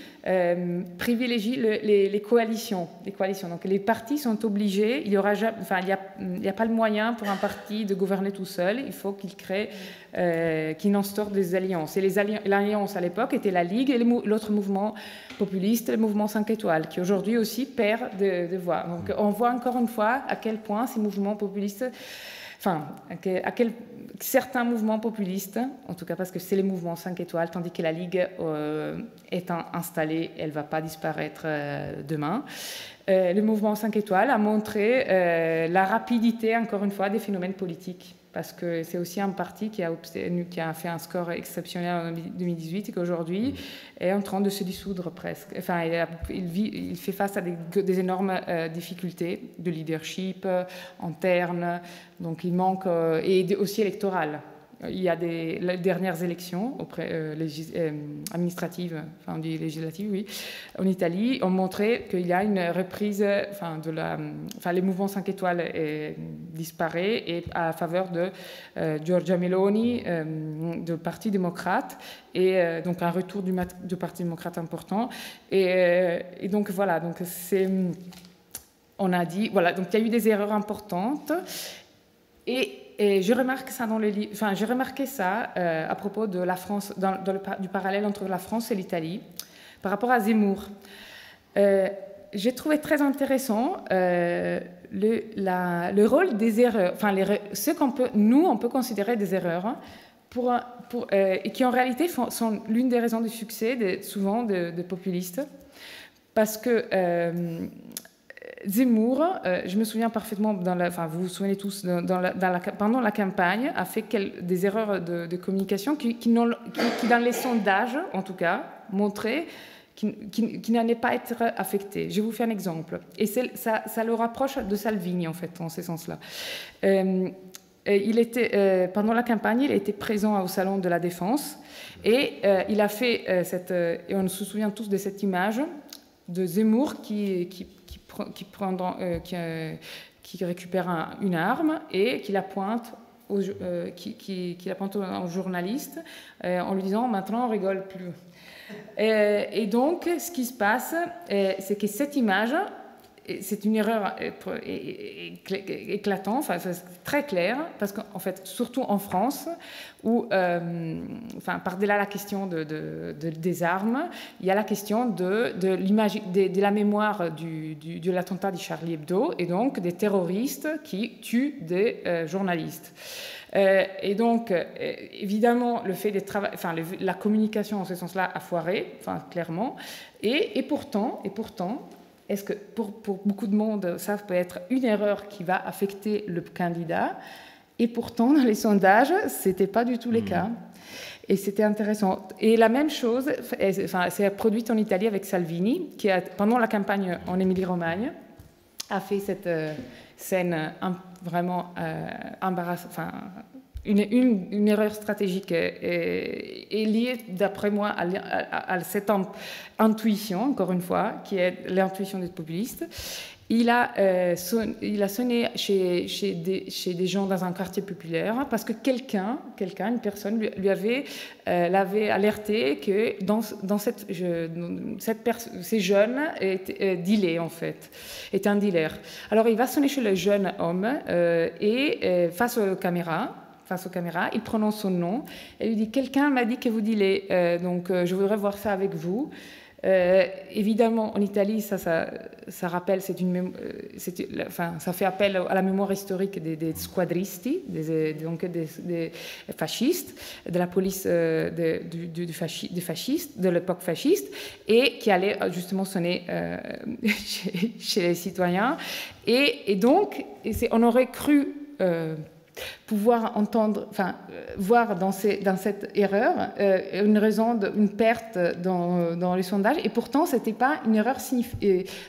privilégie les coalitions. Donc les partis sont obligés, il n'y a pas le moyen pour un parti de gouverner tout seul, il faut qu'il instaure des alliances. Et l'alliance à l'époque était la Ligue et l'autre mouvement populiste, le mouvement 5 étoiles, qui aujourd'hui aussi perd de voix. Donc on voit encore une fois à quel point ces mouvements populistes certains mouvements populistes, en tout cas parce que c'est les mouvements 5 étoiles, tandis que la Ligue est installée, elle ne va pas disparaître demain. Le mouvement 5 étoiles a montré la rapidité, encore une fois, des phénomènes politiques. Parce que c'est aussi un parti qui a fait un score exceptionnel en 2018 et qu'aujourd'hui est en train de se dissoudre presque. Enfin, il fait face à des énormes difficultés de leadership interne, donc il manque, et aussi électorales. Il y a les dernières élections administratives, enfin on dit législatives, oui, en Italie, ont montré qu'il y a une reprise, les mouvements 5 étoiles disparaissent et à faveur de Giorgia Meloni, du Parti démocrate, et donc un retour du Parti démocrate important. Et donc voilà, donc on a dit, voilà, donc il y a eu des erreurs importantes. Et je remarque ça dans les livres. Enfin, j'ai remarqué ça à propos de la France, du parallèle entre la France et l'Italie, par rapport à Zemmour. J'ai trouvé très intéressant le rôle des erreurs, enfin ce qu'on peut, on peut considérer des erreurs, et qui en réalité sont l'une des raisons du succès souvent des populistes, parce que Zemmour, je me souviens parfaitement, vous vous souvenez tous, pendant la campagne, a fait des erreurs de communication qui, dans les sondages, en tout cas, montraient qui n'allait pas être affecté. Je vais vous faire un exemple. Et ça le rapproche de Salvini, en fait, en ce sens-là. Pendant la campagne, il était présent au Salon de la Défense et il a fait et on se souvient tous de cette image de Zemmour qui récupère une arme et qui la pointe aux journalistes en lui disant « maintenant on rigole plus ». Et donc, ce qui se passe, c'est que cette image, c'est une erreur éclatante, enfin, c'est très clair, parce qu'en fait, surtout en France, où, par-delà la question des armes, il y a la question de la mémoire de l'attentat de Charlie Hebdo, et donc des terroristes qui tuent des journalistes. Et donc, évidemment, le fait de travailler, la communication en ce sens-là a foiré, clairement. Et pourtant, est-ce que pour beaucoup de monde, ça peut être une erreur qui va affecter le candidat? Et pourtant, dans les sondages, c'était pas du tout le cas. Et c'était intéressant. Et la même chose, c'est produite en Italie avec Salvini, qui pendant la campagne en Émilie-Romagne a fait cette scène vraiment embarrassante, une erreur stratégique est liée, d'après moi, à cette intuition, encore une fois, qui est l'intuition des populistes. Il a sonné chez des gens dans un quartier populaire parce que une personne, l'avait alerté que ces jeunes étaient dealés, en fait, étaient un dealer. Alors, il va sonner chez le jeune homme et face aux caméras, il prononce son nom et lui dit « Quelqu'un m'a dit que vous dealez, donc je voudrais voir ça avec vous ». Évidemment, en Italie, ça rappelle, ça fait appel à la mémoire historique des squadristi, des fascistes, de la police des fascistes, de l'époque fasciste, et qui allait justement sonner chez les citoyens. Et donc, on aurait cru pouvoir voir dans cette erreur une raison d'une perte dans les sondages, et pourtant c'était pas une erreur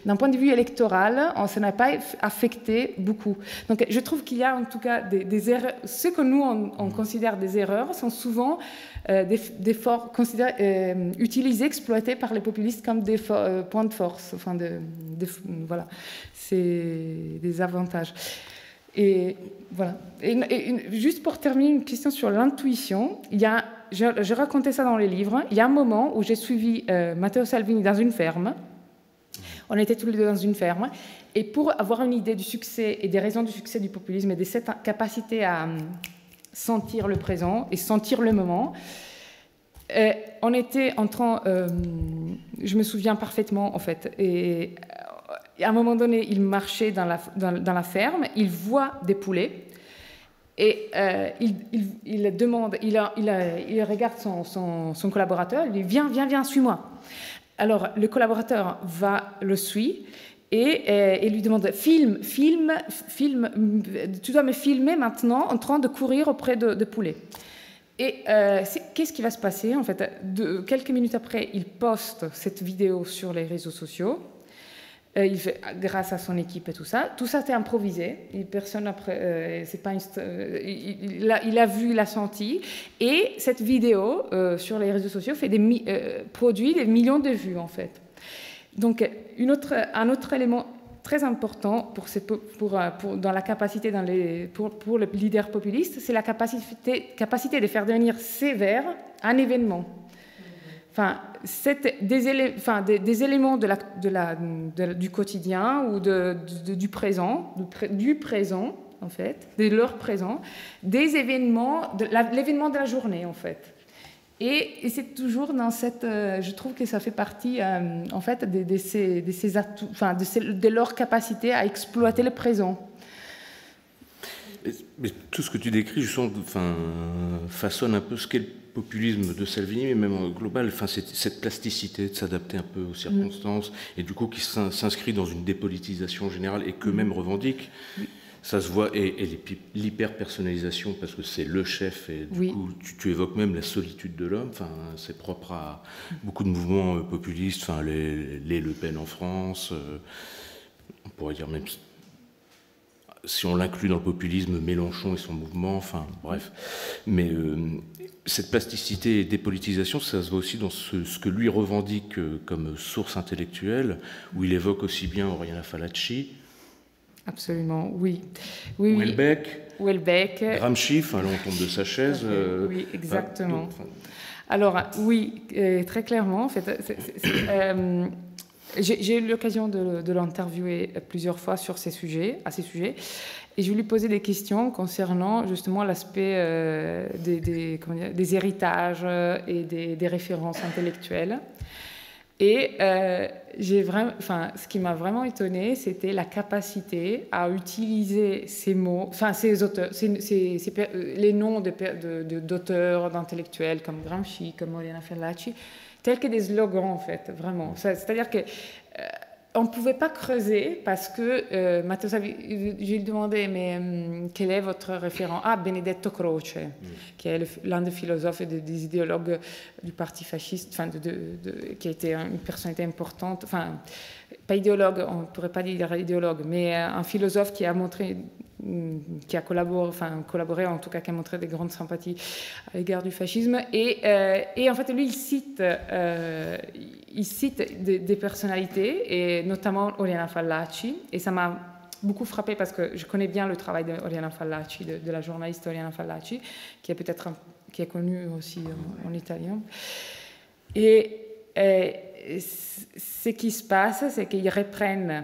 d'un point de vue électoral, ça n'a pas affecté beaucoup. Donc je trouve qu'il y a en tout cas des erreurs. Ce que nous on considère des erreurs sont souvent utilisés, exploités par les populistes comme des points de force, voilà, c'est des avantages. Et voilà. Et juste pour terminer, une question sur l'intuition. Je racontais ça dans les livres. Il y a un moment où j'ai suivi Matteo Salvini dans une ferme. On était tous les deux dans une ferme. Et pour avoir une idée du succès et des raisons du succès du populisme et de cette capacité à sentir le présent et sentir le moment, on était en train... je me souviens parfaitement, en fait. Et à un moment donné, il marchait dans la ferme, il voit des poulets Et il demande, il regarde son collaborateur, il lui dit viens, suis-moi. Alors le collaborateur le suit et lui demande filme, tu dois me filmer maintenant en train de courir auprès de poulets. Et qu'est-ce qui va se passer en fait? Quelques minutes après, il poste cette vidéo sur les réseaux sociaux. Il fait, grâce à son équipe et tout ça c'est improvisé. Personne après, c'est pas il a vu, il a senti. Et cette vidéo sur les réseaux sociaux produit des millions de vues en fait. Donc un autre élément très important dans la capacité pour le leader populiste, c'est la capacité de faire devenir sévère un événement. Enfin, des éléments du quotidien ou du présent, en fait, de leur présent, des événements, l'événement de la journée, en fait. Et c'est toujours dans cette... je trouve que ça fait partie, en fait, de ces atouts, enfin, de leur capacité à exploiter le présent. Mais tout ce que tu décris, façonne un peu ce qu'est le populisme de Salvini, mais même global, cette plasticité de s'adapter un peu aux circonstances, et du coup qui s'inscrit dans une dépolitisation générale et qu'eux-mêmes revendiquent. Oui. Ça se voit, et l'hyper-personnalisation, parce que c'est le chef, et du coup, tu évoques même la solitude de l'homme, c'est propre à beaucoup de mouvements populistes, les Le Pen en France, on pourrait dire même, si on l'inclut dans le populisme, Mélenchon et son mouvement, bref. Mais cette plasticité et dépolitisation, ça se voit aussi dans ce que lui revendique comme source intellectuelle, où il évoque aussi bien Oriana Fallaci, absolument, oui. Houellebecq, Gramsci, là on tombe de sa chaise. Oui, exactement. Alors, oui, très clairement, en fait, j'ai eu l'occasion de l'interviewer plusieurs fois à ces sujets, et je lui posais des questions concernant justement l'aspect des héritages et des références intellectuelles. Et ce qui m'a vraiment étonnée, c'était la capacité à utiliser ces mots, ces auteurs, les noms d'auteurs, d'intellectuels comme Gramsci, comme Oriana Fallaci, tels que des slogans en fait, vraiment. C'est-à-dire que on ne pouvait pas creuser parce que Matteo Salvini, je lui demandais mais quel est votre référent? Benedetto Croce, qui est l'un des philosophes et des idéologues du parti fasciste, qui a été une personnalité importante, pas idéologue, on ne pourrait pas dire idéologue, mais un philosophe qui a collaboré, en tout cas qui a montré des grandes sympathies à l'égard du fascisme. Et en fait, lui, il cite des personnalités, et notamment Oriana Fallaci. Et ça m'a beaucoup frappée parce que je connais bien le travail d'Oriana Fallaci, de la journaliste Oriana Fallaci, qui est connue aussi en italien. Et ce qui se passe, c'est qu'ils reprennent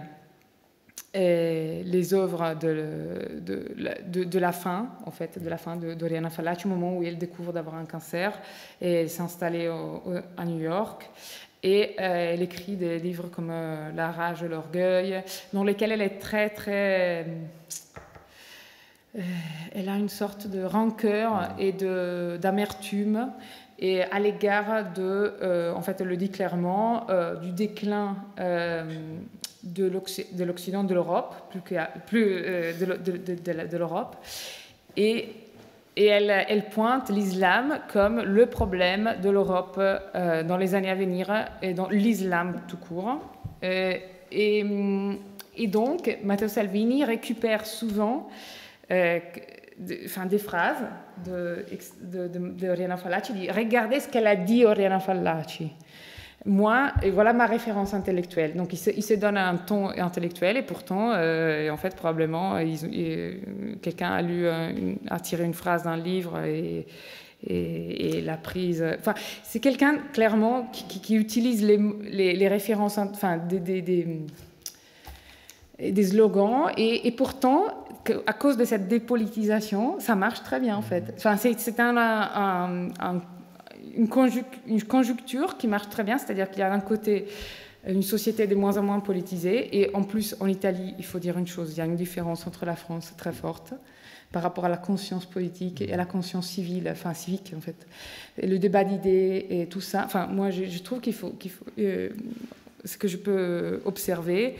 les œuvres de la fin, en fait, d'Oriana Fallaci, au moment où elle découvre d'avoir un cancer, et elle s'est installée à New York. Et elle écrit des livres comme La rage et l'orgueil, dans lesquels elle est très, très... elle a une sorte de rancœur et d'amertume, et à l'égard en fait, elle le dit clairement, du déclin de l'Occident, de l'Europe, de l'Europe. Et elle pointe l'islam comme le problème de l'Europe dans les années à venir, et dans l'islam tout court. Et donc, Matteo Salvini récupère souvent des phrases de Oriana Fallaci. Il dit « Regardez ce qu'elle a dit, Oriana Fallaci ». Moi, et voilà ma référence intellectuelle. Donc, il se donne un ton intellectuel, et pourtant, en fait, probablement, quelqu'un a tiré une phrase d'un livre et l'a prise. Enfin, c'est quelqu'un, clairement, qui utilise les références, des slogans, et pourtant, à cause de cette dépolitisation, ça marche très bien, en fait. Enfin, c'est une conjoncture qui marche très bien, c'est-à-dire qu'il y a d'un côté une société de moins en moins politisée, et en plus, en Italie, il faut dire une chose, il y a une différence entre la France très forte par rapport à la conscience politique et à la conscience civile, enfin civique en fait. Et le débat d'idées et tout ça. Enfin, moi, je trouve qu'il faut ce que je peux observer,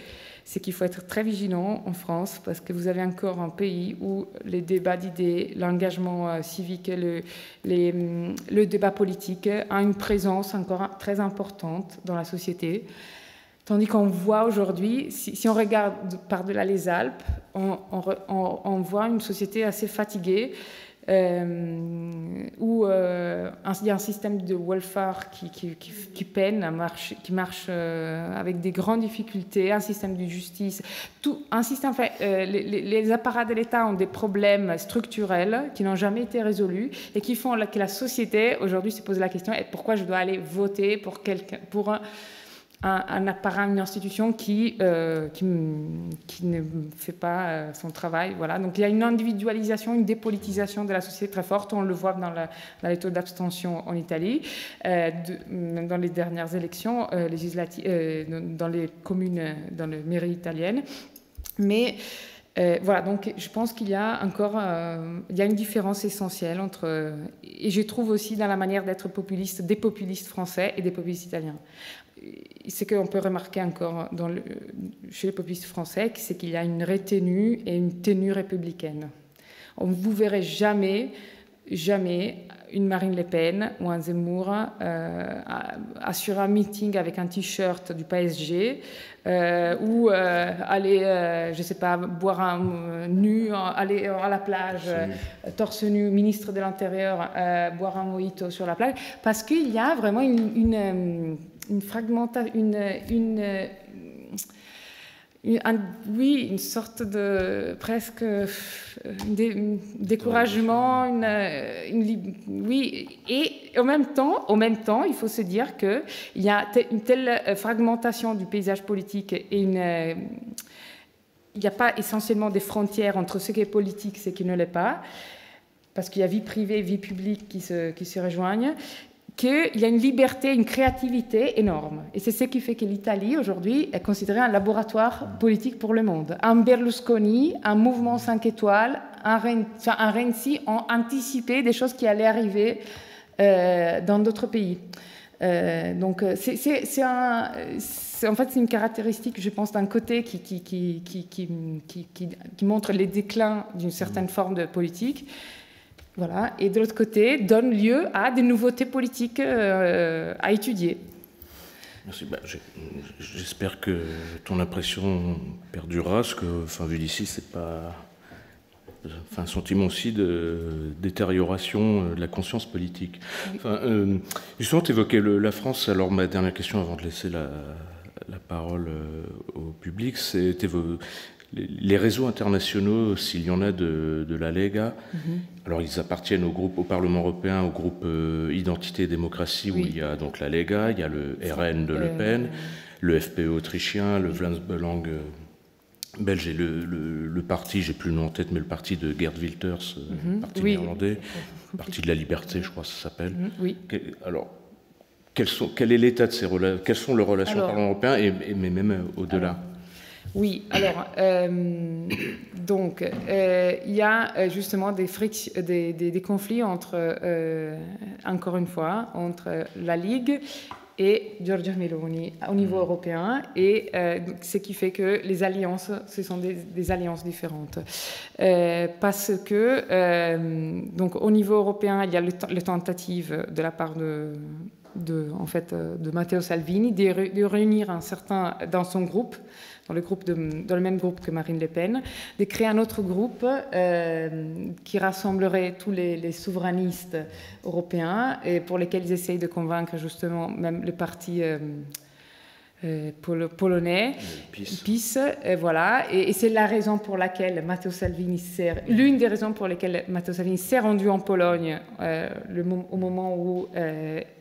c'est qu'il faut être très vigilant en France parce que vous avez encore un pays où les débats d'idées, l'engagement civique, le débat politique a une présence encore très importante dans la société. Tandis qu'on voit aujourd'hui, si on regarde par-delà les Alpes, on voit une société assez fatiguée où il y a un système de welfare qui peine à marcher, qui marche avec des grandes difficultés, un système de justice, les apparats de l'État ont des problèmes structurels qui n'ont jamais été résolus et qui font que la société aujourd'hui se pose la question pourquoi je dois aller voter pour quelqu'un, pour un apparat, une institution qui ne fait pas son travail. Voilà. Donc il y a une individualisation, une dépolitisation de la société très forte. On le voit dans les taux d'abstention en Italie, même dans les dernières élections législatives, dans les communes, dans les mairies italiennes. Mais voilà, donc je pense qu'il y a encore il y a une différence essentielle entre... et je trouve aussi dans la manière d'être populiste, des populistes français et des populistes italiens. C'est qu'on peut remarquer encore chez les populistes français, c'est qu'il y a une retenue et une tenue républicaine. Vous ne verrez jamais une Marine Le Pen ou un Zemmour assurer un meeting avec un t-shirt du PSG ou aller, je ne sais pas, boire un nu, aller à la plage, torse nu, ministre de l'Intérieur, boire un mojito sur la plage, parce qu'il y a vraiment une fragmentation, une sorte de presque découragement, oui, et en même temps, il faut se dire qu'il y a une telle fragmentation du paysage politique et il n'y a pas essentiellement des frontières entre ce qui est politique et ce qui ne l'est pas, parce qu'il y a vie privée et vie publique qui se rejoignent, qu'il y a une liberté, une créativité énorme. Et c'est ce qui fait que l'Italie, aujourd'hui, est considérée un laboratoire politique pour le monde. Un Berlusconi, un mouvement 5 étoiles, un Renzi ont anticipé des choses qui allaient arriver dans d'autres pays. Donc, en fait, c'est une caractéristique, je pense, d'un côté qui montre les déclins d'une certaine forme de politique. Voilà, et de l'autre côté, donne lieu à des nouveautés politiques à étudier. Merci. J'espère que ton impression perdurera, parce que, vu d'ici, c'est pas... un sentiment aussi de détérioration de la conscience politique. Oui. Justement, tu évoquais la France. Alors, ma dernière question, avant de laisser la parole au public, c'était les réseaux internationaux, s'il y en a de la Lega. Alors, ils appartiennent au Parlement européen, au groupe Identité et Démocratie, où il y a donc la Lega, il y a le RN de Le Pen, le FPE autrichien, le Vlaams-Belang belge et le parti, j'ai plus le nom en tête, mais le parti de Geert Wilders, parti néerlandais, parti de la liberté, je crois que ça s'appelle. Oui. Alors, quel est l'état de ces relations? Quelles sont leurs relations au Parlement européen, mais même au-delà? Oui, alors, donc, il y a justement des conflits entre, encore une fois, entre la Ligue et Giorgia Meloni au niveau européen, et ce qui fait que les alliances, ce sont des alliances différentes. Parce que, donc, au niveau européen, il y a les tentatives de la part de Matteo Salvini de réunir un certain, dans son groupe, dans le même groupe que Marine Le Pen, de créer un autre groupe qui rassemblerait tous les souverainistes européens et pour lesquels ils essayent de convaincre justement même le parti polonais, PiS, voilà. Et c'est la raison pour laquelle Matteo Salvini l'une des raisons pour lesquelles Matteo Salvini s'est rendu en Pologne au moment où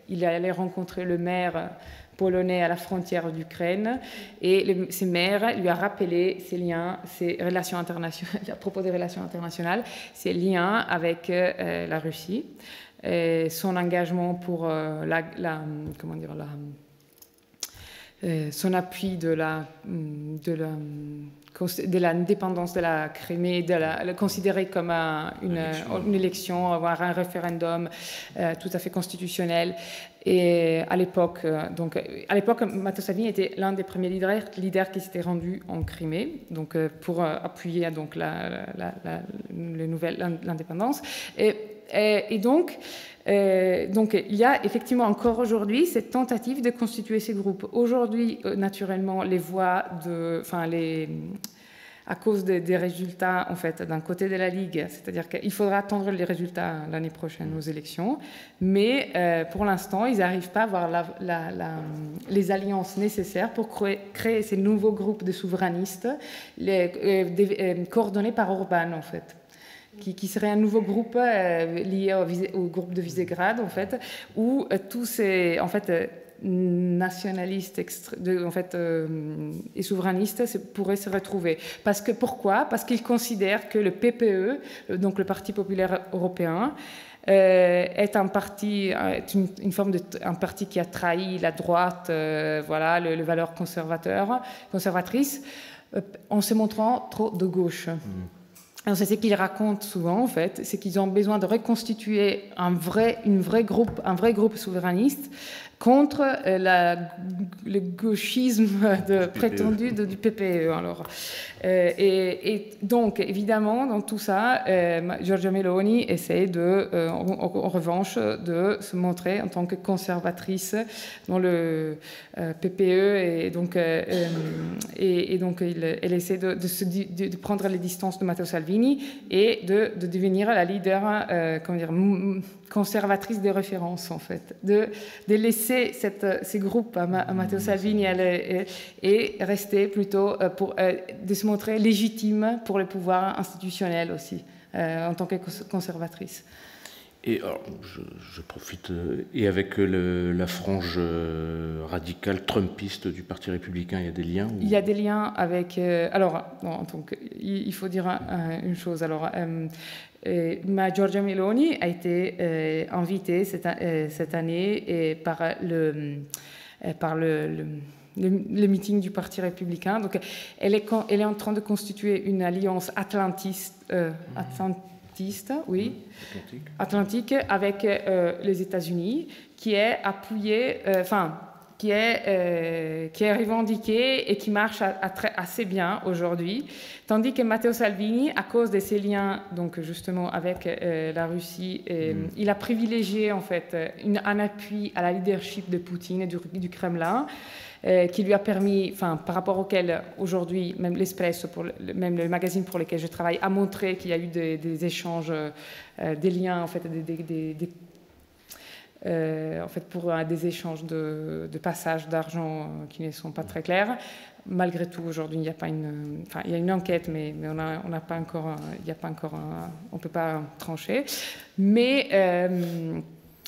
il allait rencontrer le maire polonais à la frontière d'Ukraine, et ces maires lui a rappelé ses liens, ses relations internationales, à propos des relations internationales, ses liens avec la Russie, son engagement pour son appui de l'indépendance de la Crimée, de la considérer comme une élection, avoir un référendum tout à fait constitutionnel. Et à l'époque, Matteo Salvini était l'un des premiers leaders qui s'étaient rendus en Crimée, donc pour appuyer donc l'indépendance. Et donc, il y a effectivement encore aujourd'hui cette tentative de constituer ces groupes. Aujourd'hui, naturellement, les voix à cause des résultats, en fait, d'un côté de la Ligue, c'est-à-dire qu'il faudra attendre les résultats l'année prochaine aux élections, mais pour l'instant, ils n'arrivent pas à avoir les alliances nécessaires pour créer ces nouveaux groupes de souverainistes coordonnés par Orban, en fait. Qui serait un nouveau groupe lié au groupe de Visegrad, en fait, où tous ces nationalistes et souverainistes pourraient se retrouver. Pourquoi ? Parce qu'ils considèrent que le PPE, donc le Parti populaire européen, est un parti, un parti qui a trahi la droite, les valeurs conservatrices, en se montrant trop de gauche. Alors c'est ce qu'ils racontent souvent, en fait, c'est qu'ils ont besoin de reconstituer un vrai groupe souverainiste contre le gauchisme prétendu du PPE. Alors. Et donc, évidemment, dans tout ça, Giorgia Meloni essaie en revanche de se montrer en tant que conservatrice dans le PPE, et donc elle essaie de prendre les distances de Matteo Salvini et de devenir la leader, conservatrice de référence, en fait, de laisser ces groupes à Matteo Salvini et rester plutôt de se montrer légitime pour le pouvoir institutionnel aussi, en tant que conservatrice. Et alors, je profite, et avec la frange radicale trumpiste du Parti républicain, il y a des liens ou... Il y a des liens avec... il faut dire une chose. Alors, Giorgia Meloni a été invitée cette année par le meeting du Parti républicain. Donc, elle est en train de constituer une alliance atlantiste, Atlantique avec les États-Unis, qui est appuyée, qui est revendiquée et qui marche assez bien aujourd'hui, tandis que Matteo Salvini, à cause de ses liens, donc justement avec la Russie, il a privilégié en fait un appui à la leadership de Poutine et du Kremlin, qui lui a permis, par rapport auquel aujourd'hui, même l'Espresso, même le magazine pour lequel je travaille, a montré qu'il y a eu des échanges, des liens, en fait, pour des échanges de passage d'argent qui ne sont pas très clairs. Malgré tout, aujourd'hui, il n'y a pas il y a une enquête, mais on n'a pas encore, on peut pas trancher. Mais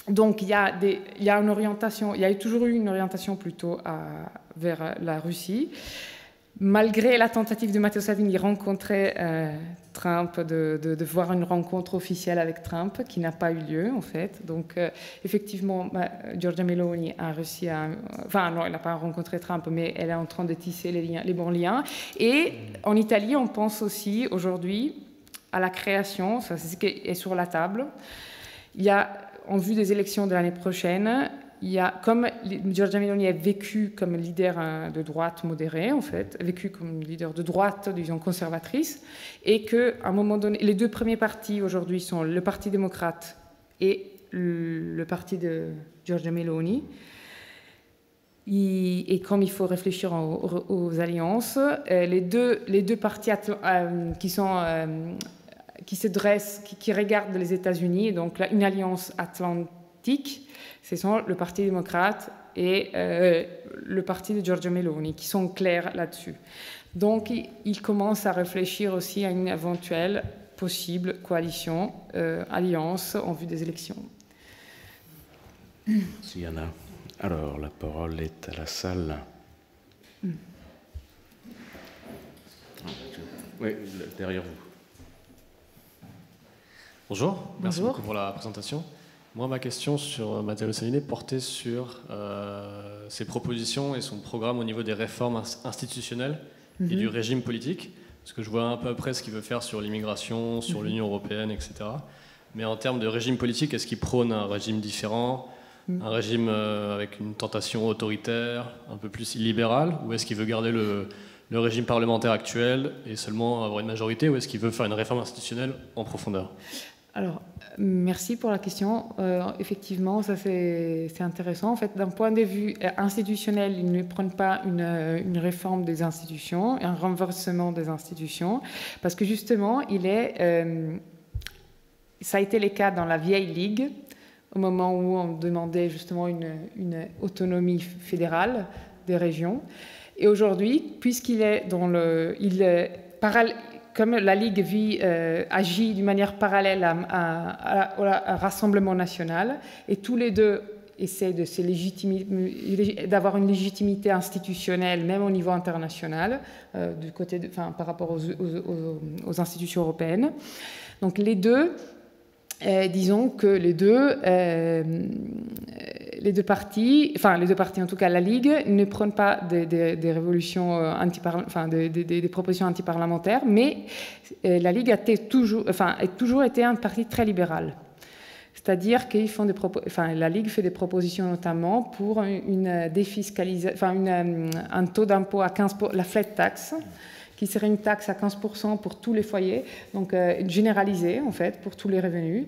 donc il y a une orientation, il y a toujours eu une orientation plutôt vers la Russie. Malgré la tentative de Matteo Salvini de rencontrer Trump, de voir une rencontre officielle avec Trump, qui n'a pas eu lieu, en fait. Donc, effectivement, Giorgia Meloni a réussi à... non, elle n'a pas rencontré Trump, mais elle est en train de tisser les bons liens. Et en Italie, on pense aussi, aujourd'hui, à la création, ça, c'est ce qui est sur la table. Il y a, en vue des élections de l'année prochaine... comme Giorgia Meloni est vécue comme leader de droite modérée, en fait, vécue comme leader de droite, disons, conservatrice, et qu'à un moment donné, les deux premiers partis aujourd'hui sont le Parti démocrate et le parti de Giorgia Meloni. Et comme il faut réfléchir aux alliances, les deux partis qui se dressent, qui regardent les États-Unis, donc là, une alliance atlantique, ce sont le Parti démocrate et le parti de Giorgia Meloni, qui sont clairs là-dessus. Donc, ils commencent à réfléchir aussi à une éventuelle possible coalition, alliance en vue des élections. S'il y en a. Alors, la parole est à la salle. Oui, derrière vous. Bonjour, merci beaucoup pour la présentation. Moi, ma question sur Matteo Salvini portait sur ses propositions et son programme au niveau des réformes institutionnelles et du régime politique. Parce que je vois un peu après ce qu'il veut faire sur l'immigration, sur l'Union européenne, etc. Mais en termes de régime politique, est-ce qu'il prône un régime différent, un régime avec une tentation autoritaire, un peu plus illibéral, ou est-ce qu'il veut garder le régime parlementaire actuel et seulement avoir une majorité, ou est-ce qu'il veut faire une réforme institutionnelle en profondeur? Alors, merci pour la question. Effectivement, ça c'est intéressant. En fait, d'un point de vue institutionnel, ils ne prennent pas une réforme des institutions, un renversement des institutions, parce que justement, ça a été le cas dans la vieille Ligue, au moment où on demandait justement une autonomie fédérale des régions. Et aujourd'hui, puisqu'il est dans comme la Ligue agit d'une manière parallèle au Rassemblement national, et tous les deux essaient d'avoir une légitimité institutionnelle, même au niveau international, par rapport aux institutions européennes. Donc les deux, disons que les deux partis, en tout cas la Ligue, ne prennent pas des révolutions des propositions antiparlementaires, mais la Ligue a toujours été un parti très libéral. C'est-à-dire qu'ils font la Ligue fait des propositions notamment pour une défiscalisation, un taux d'impôt à 15%, la flat tax, qui serait une taxe à 15% pour tous les foyers, donc généralisée en fait pour tous les revenus,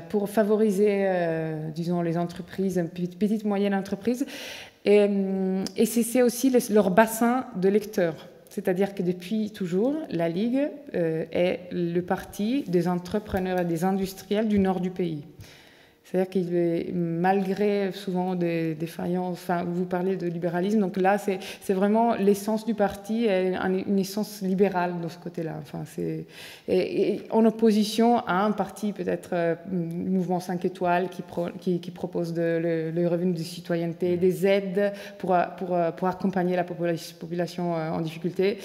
pour favoriser, disons, les entreprises, petites et moyennes entreprises, et c'est aussi leur bassin de lecteurs. C'est-à-dire que depuis toujours, la Ligue est le parti des entrepreneurs et des industriels du nord du pays. C'est-à-dire qu'il est, malgré souvent des défaillances, vous parlez de libéralisme, donc là, c'est vraiment l'essence du parti, est une essence libérale de ce côté-là. Et en opposition à un parti, peut-être, le mouvement 5 étoiles, qui propose le revenu de citoyenneté, des aides pour accompagner la population en difficulté.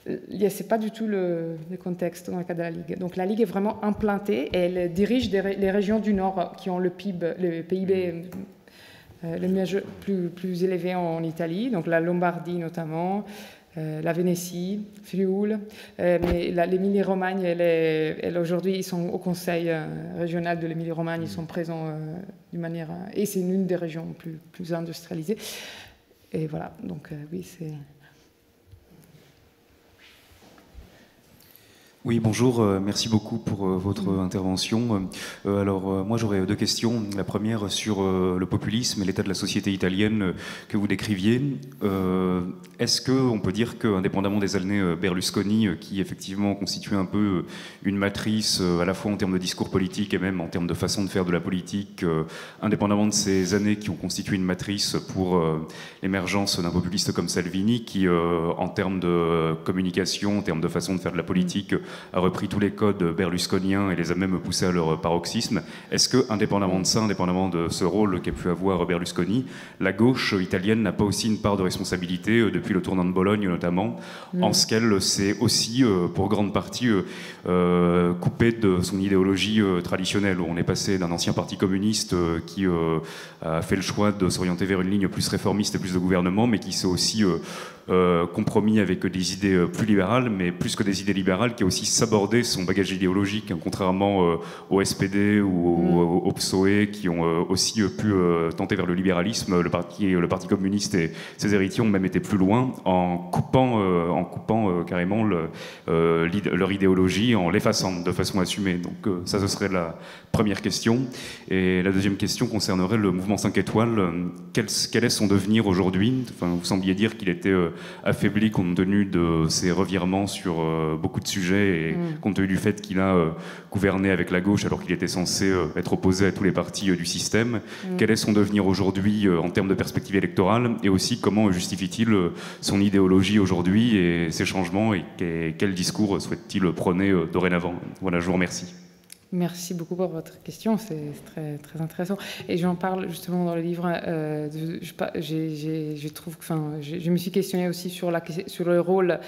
Ce n'est pas du tout le contexte dans le cas de la Ligue. Donc la Ligue est vraiment implantée et elle dirige les régions du Nord qui ont le PIB le plus élevé en Italie, donc la Lombardie notamment, la Vénétie, Frioul, mais l'Émilie-Romagne, aujourd'hui ils sont au conseil régional de l'Émilie-Romagne, ils sont présents d'une manière... Et c'est une des régions plus industrialisées. Et voilà, donc oui, c'est... Oui, bonjour, merci beaucoup pour votre intervention. Alors, moi j'aurais deux questions. La première sur le populisme et l'état de la société italienne que vous décriviez. Est-ce qu'on peut dire qu'indépendamment des années Berlusconi, qui effectivement constituait un peu une matrice à la fois en termes de discours politique et même en termes de façon de faire de la politique, indépendamment de ces années qui ont constitué une matrice pour l'émergence d'un populiste comme Salvini, qui en termes de communication, en termes de façon de faire de la politique, a repris tous les codes berlusconiens et les a même poussés à leur paroxysme. Est-ce que, indépendamment de ça, indépendamment de ce rôle qu'a pu avoir Berlusconi, la gauche italienne n'a pas aussi une part de responsabilité depuis le tournant de Bologne notamment, en ce qu'elle s'est aussi, pour grande partie, coupée de son idéologie traditionnelle, où on est passé d'un ancien parti communiste qui a fait le choix de s'orienter vers une ligne plus réformiste et plus de gouvernement, mais qui s'est aussi compromis avec des idées plus libérales, mais plus que des idées libérales, qui a aussi sabordé son bagage idéologique, hein, contrairement au SPD ou au PSOE, qui ont aussi pu tenter vers le libéralisme. Le parti communiste et ses héritiers ont même été plus loin, en coupant carrément leur idéologie, en l'effaçant de façon assumée. Donc ça, ce serait la première question. Et la deuxième question concernerait le mouvement 5 étoiles. Quel est son devenir aujourd'hui? Enfin, vous sembliez dire qu'il était affaibli compte tenu de ses revirements sur beaucoup de sujets et compte tenu du fait qu'il a gouverné avec la gauche alors qu'il était censé être opposé à tous les partis du système. Quel est son devenir aujourd'hui en termes de perspective électorale, et aussi comment justifie-t-il son idéologie aujourd'hui et ses changements, et quel discours souhaite-t-il prôner dorénavant? Voilà, je vous remercie. Merci beaucoup pour votre question, c'est très, très intéressant. Et j'en parle justement dans le livre. Je trouve que, je me suis questionnée aussi sur le rôle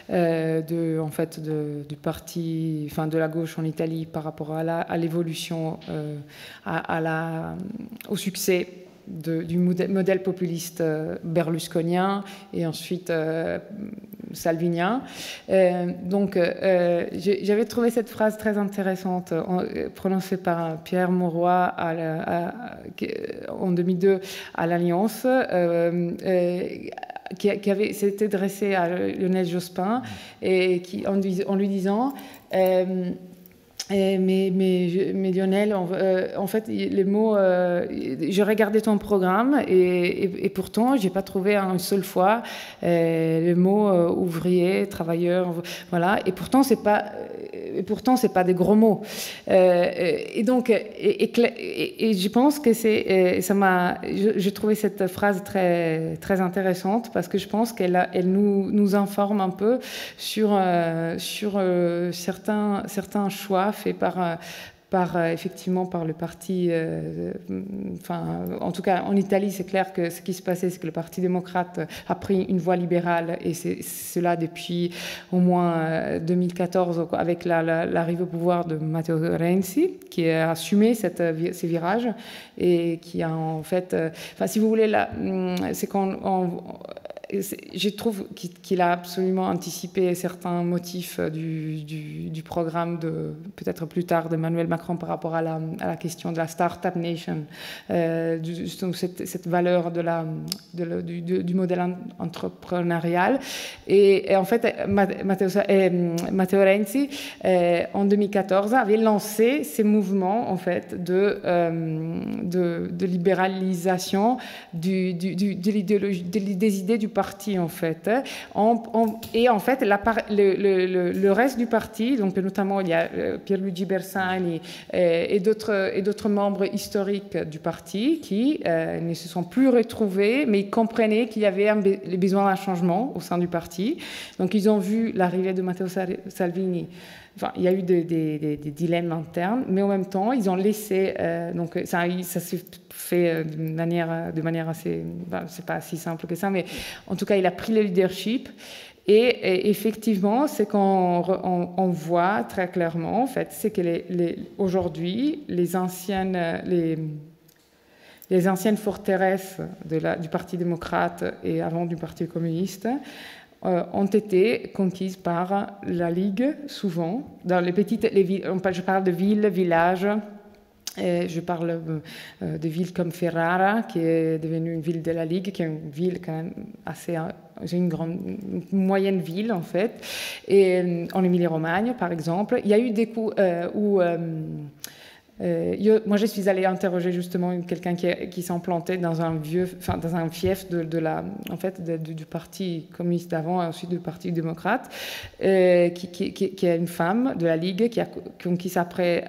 du parti, de la gauche en Italie par rapport à l'évolution, au succès du modèle populiste berlusconien et ensuite salvinien. J'avais trouvé cette phrase très intéressante prononcée par Pierre Mauroy en 2002 à l'Alliance, qui s'était dressé à Lionel Jospin et en lui disant mais Lionel, en fait, les mots, j'ai regardé ton programme et pourtant, j'ai pas trouvé une seule fois le mot ouvrier, travailleur, voilà. Et pourtant, c'est pas des gros mots. Et je pense que j'ai trouvé cette phrase très, très intéressante parce que je pense qu'elle nous informe un peu sur certains choix faits effectivement par le parti, en tout cas en Italie, c'est clair que ce qui se passait, c'est que le Parti démocrate a pris une voie libérale et c'est cela depuis au moins 2014 avec l'arrivée au pouvoir de Matteo Renzi, qui a assumé ces virages et qui a en fait, si vous voulez, c'est je trouve qu'il a absolument anticipé certains motifs du programme peut-être plus tard d'Emmanuel Macron par rapport à la question de la Startup Nation, cette valeur du modèle entrepreneurial. Et en fait, Matteo Renzi, en 2014, avait lancé ces mouvements en fait, de libéralisation des idées du parti en fait, et en fait le reste du parti, donc notamment il y a Pierluigi Bersani et d'autres membres historiques du parti qui ne se sont plus retrouvés, mais ils comprenaient qu'il y avait besoin d'un changement au sein du parti. Donc ils ont vu l'arrivée de Matteo Salvini. Enfin, il y a eu des dilemmes internes, mais en même temps, ils ont laissé. Donc, ça s'est fait de manière assez. C'est pas si simple que ça, mais en tout cas, il a pris le leadership. Et effectivement, ce qu'on voit très clairement, en fait, c'est que aujourd'hui, les anciennes forteresses du Parti démocrate et avant du Parti communiste ont été conquises par la Ligue, souvent, dans les villes. Je parle de villes, villages. Je parle de villes comme Ferrara, qui est devenue une ville de la Ligue, qui est une ville quand même assez... C'est une moyenne ville, en fait. Et en Émilie-Romagne, par exemple, il y a eu des coups où... moi, je suis allée interroger justement quelqu'un qui s'est implanté dans un fief du Parti communiste d'avant et ensuite du Parti démocrate, qui est une femme de la Ligue qui a conquis après,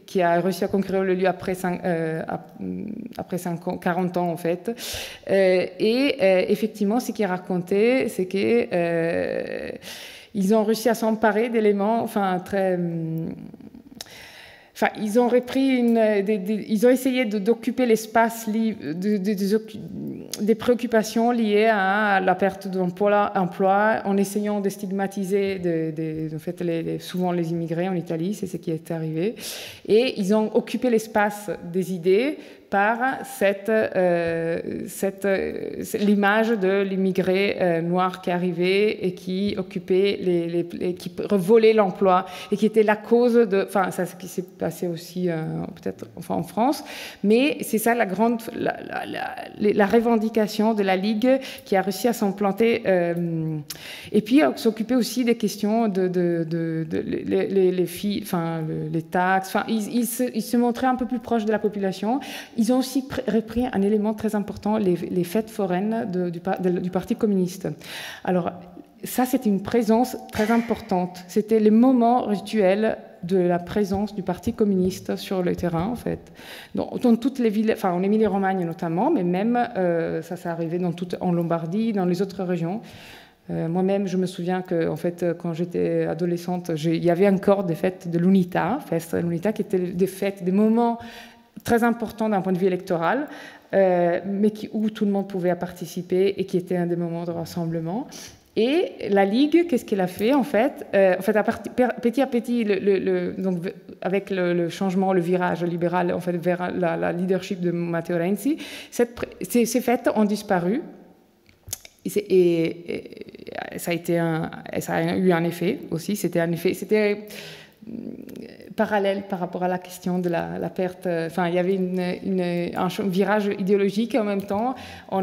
qui a réussi à conquérir le lieu après 40 ans en fait. Effectivement, ce qu'il racontait, c'est que ils ont réussi à s'emparer d'éléments, très ils ont repris ils ont essayé d'occuper l'espace des préoccupations liées à la perte d'emploi en essayant de stigmatiser en fait, souvent les immigrés en Italie, c'est ce qui est arrivé. Et ils ont occupé l'espace des idées par l'image de l'immigré noir qui arrivait et qui occupait qui volait l'emploi et qui était la cause de... c'est ce qui s'est passé aussi peut-être en France, mais c'est ça la revendication de la Ligue qui a réussi à s'implanter et puis s'occuper aussi des questions les taxes. Ils se montraient un peu plus proches de la population. Ils ont aussi repris un élément très important, les fêtes foraines du Parti communiste. Alors, ça, c'était une présence très importante. C'était les moments rituels de la présence du Parti communiste sur le terrain, en fait. Dans toutes les villes, en Émilie-Romagne notamment, mais même, ça s'est arrivé en Lombardie, dans les autres régions. Moi-même, je me souviens que, en fait, quand j'étais adolescente, il y avait encore des fêtes de l'UNITA, qui étaient des fêtes, des moments très importants d'un point de vue électoral, mais où tout le monde pouvait participer et qui étaient un des moments de rassemblement. Et la Ligue, qu'est-ce qu'elle a fait en fait, petit à petit, donc, avec le changement, le virage libéral en fait, vers la leadership de Matteo Renzi, ces fêtes ont disparu. Et ça a eu un effet aussi. C'était parallèle par rapport à la question de la perte. Enfin, il y avait un virage idéologique et en même temps, on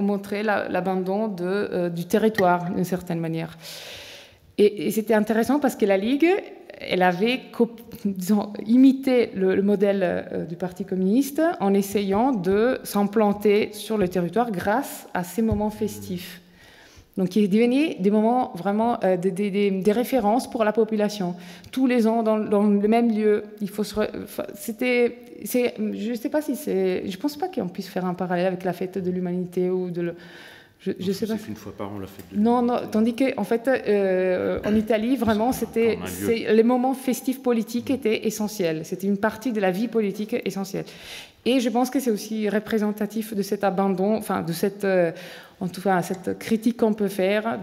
montrait l'abandon du territoire d'une certaine manière. Et c'était intéressant parce que la Ligue, elle avait imité le modèle du Parti communiste en essayant de s'implanter sur le territoire grâce à ces moments festifs. Donc, il est devenu des moments vraiment des références pour la population. Tous les ans, dans le même lieu, il faut je ne sais pas si je pense pas qu'on puisse faire un parallèle avec la fête de l'humanité ou de je sais pas. C'est une fois par an la fête de l'humanité. Non, tandis qu'en fait, en Italie, vraiment, les moments festifs politiques étaient essentiels. C'était une partie de la vie politique essentielle. Et je pense que c'est aussi représentatif de cet abandon, enfin, de cette critique qu'on peut faire,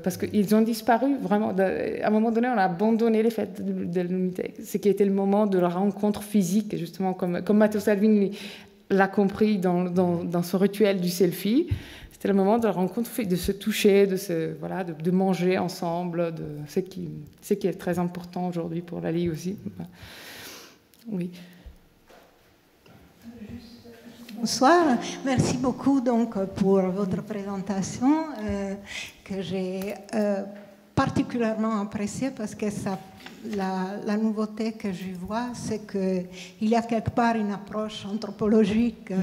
parce qu'ils ont disparu, vraiment. À un moment donné, on a abandonné les fêtes de l'unité, ce qui était le moment de la rencontre physique, justement, comme Matteo Salvini l'a compris dans son rituel du selfie. C'était le moment de la rencontre, de se toucher, de manger ensemble, ce qui est très important aujourd'hui pour la Ligue aussi. Oui. Bonsoir, merci beaucoup donc pour votre présentation que j'ai particulièrement appréciée parce que la nouveauté que je vois, c'est qu'il y a quelque part une approche anthropologique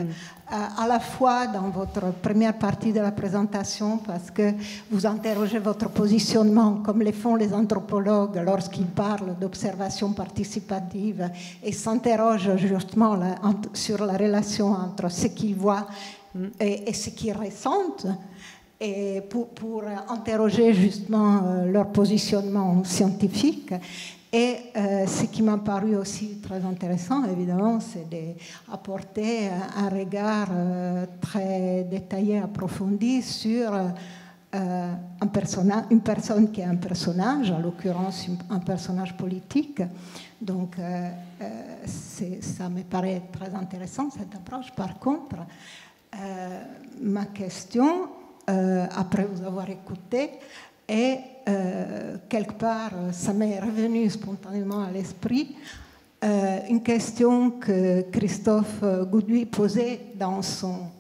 à la fois dans votre première partie de la présentation parce que vous interrogez votre positionnement comme le font les anthropologues lorsqu'ils parlent d'observation participative et s'interrogent justement sur la relation entre ce qu'ils voient et ce qu'ils ressentent. Et pour interroger justement leur positionnement scientifique. Et ce qui m'a paru aussi très intéressant, évidemment, c'est d'apporter un regard très détaillé, approfondi sur une personne qui est un personnage, en l'occurrence un personnage politique. Donc ça me paraît très intéressant, cette approche. Par contre, ma question... après vous avoir écouté, et quelque part, ça m'est revenu spontanément à l'esprit, une question que Christophe Gouduit posait dans son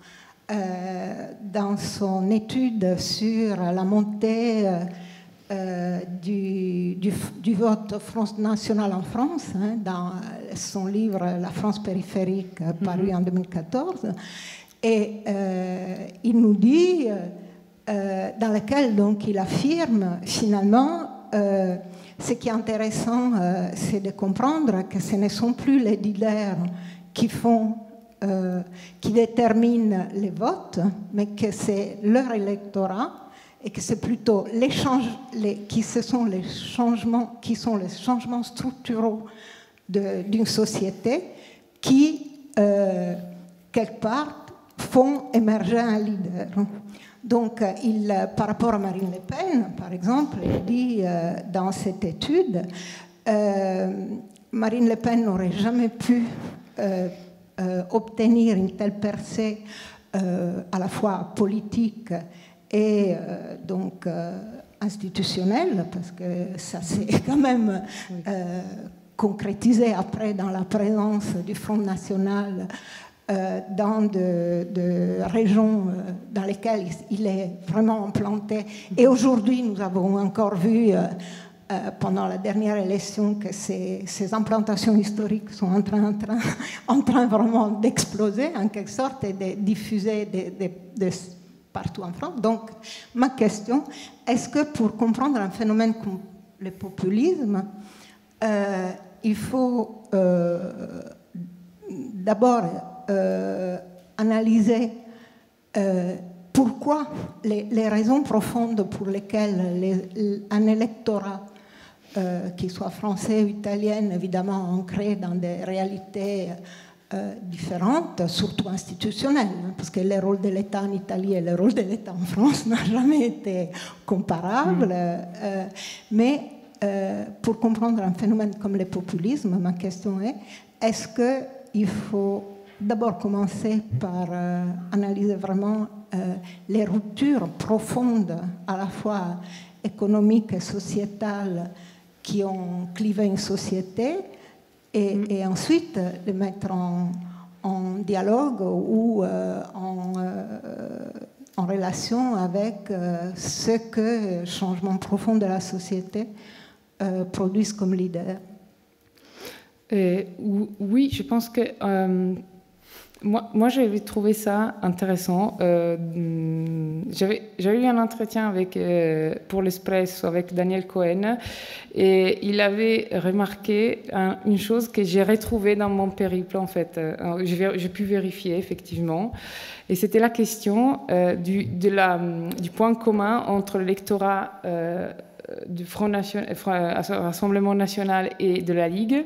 étude sur la montée du vote Front National en France, dans son livre « La France périphérique » paru en 2014. Et il nous dit, dans lequel donc il affirme finalement, ce qui est intéressant, c'est de comprendre que ce ne sont plus les leaders qui déterminent les votes, mais que c'est leur électorat et que c'est plutôt les changements structuraux d'une société qui, quelque part, font émerger un leader. Donc, par rapport à Marine Le Pen, par exemple, il dit dans cette étude, Marine Le Pen n'aurait jamais pu obtenir une telle percée à la fois politique et donc institutionnelle, parce que ça s'est quand même concrétisé après dans la présence du Front National dans de régions dans lesquelles il est vraiment implanté. Et aujourd'hui, nous avons encore vu, pendant la dernière élection, que ces implantations historiques sont en train vraiment d'exploser, en quelque sorte, et de diffuser partout en France. Donc, ma question, est-ce que pour comprendre un phénomène comme le populisme, il faut d'abord analyser pourquoi les raisons profondes pour lesquelles un électorat, qu'il soit français ou italien, évidemment ancré dans des réalités différentes, surtout institutionnelles, parce que le rôle de l'État en Italie et le rôle de l'État en France n'a jamais été comparable. Mais pour comprendre un phénomène comme le populisme, ma question est, est-ce qu'il faut d'abord commencer par analyser vraiment les ruptures profondes, à la fois économiques et sociétales, qui ont clivé une société, et ensuite les mettre en dialogue ou en relation avec ce que le changement profond de la société produisent comme leader. Oui, je pense que moi j'avais trouvé ça intéressant. J'avais eu un entretien pour l'Espresso avec Daniel Cohen, et il avait remarqué une chose que j'ai retrouvée dans mon périple, en fait. J'ai pu vérifier, effectivement. Et c'était la question du point commun entre l'électorat du Rassemblement national et de la Ligue.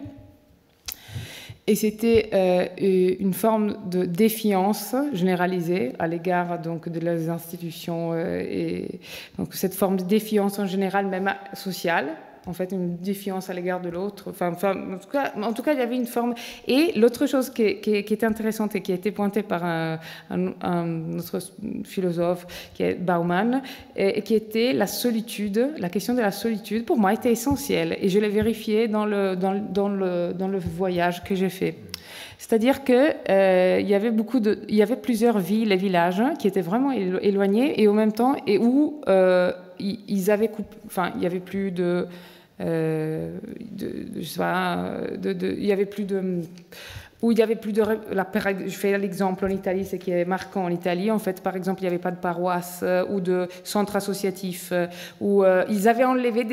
Et c'était une forme de défiance généralisée à l'égard donc de leurs institutions, et donc cette forme de défiance en général, même sociale, en fait, une défiance à l'égard de l'autre. En tout cas, il y avait une forme. Et l'autre chose qui était intéressante et qui a été pointée par un autre philosophe, qui est Bauman, et qui était la solitude. La question de la solitude, pour moi, était essentielle. Et je l'ai vérifié dans le voyage que j'ai fait. C'est-à-dire qu'il y avait plusieurs villes et villages qui étaient vraiment éloignés, et en même temps, et où ils avaient il y avait plus de je sais pas, il y avait plus de où il n'y avait plus de... Je fais l'exemple en Italie, ce qui est marquant en Italie. En fait, par exemple, il n'y avait pas de paroisse ou de centre associatif, où ils avaient enlevé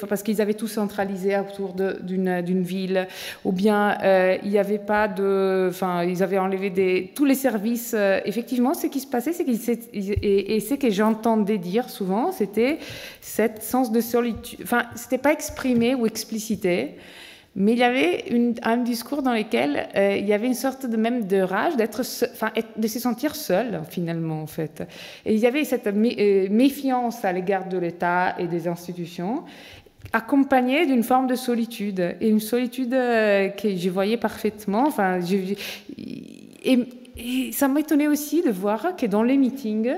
parce qu'ils avaient tout centralisé autour d'une ville, ou bien il n'y avait pas de... Enfin, ils avaient enlevé tous les services. Effectivement, ce qui se passait, c'est et ce que j'entendais dire souvent, c'était cet sens de solitude. Enfin, ce n'était pas exprimé ou explicité, mais il y avait un discours dans lequel il y avait une sorte de rage de se sentir seul, finalement, en fait. Et il y avait cette méfiance à l'égard de l'État et des institutions, accompagnée d'une forme de solitude. Et une solitude que je voyais parfaitement. Enfin, et ça m'étonnait aussi de voir que dans les meetings,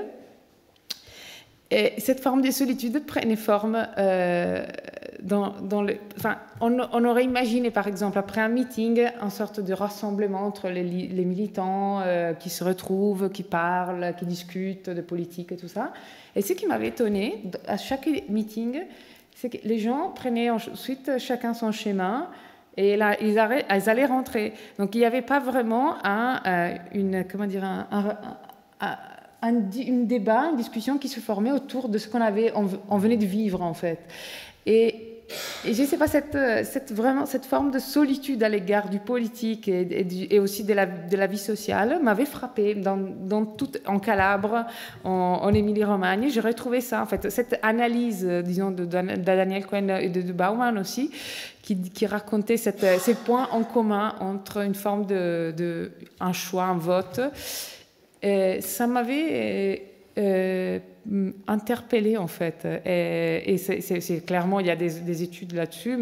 cette forme de solitude prenait forme on aurait imaginé, par exemple, après un meeting, une sorte de rassemblement entre les militants qui se retrouvent, qui parlent, qui discutent de politique et tout ça. Et ce qui m'avait étonné, à chaque meeting, c'est que les gens prenaient ensuite chacun son chemin, et là, ils allaient rentrer. Donc, il n'y avait pas vraiment un débat, une discussion qui se formait autour de ce on venait de vivre, en fait. Et je ne sais pas, cette forme de solitude à l'égard du politique et aussi de la vie sociale m'avait frappée en Calabre, en Émilie-Romagne. J'ai retrouvé ça, en fait, cette analyse, disons, de Daniel Cohen et de Bauman aussi, qui racontait ces points en commun entre une forme un choix, un vote. Et ça m'avait interpellée, en fait. Et c'est clairement, il y a des études là-dessus,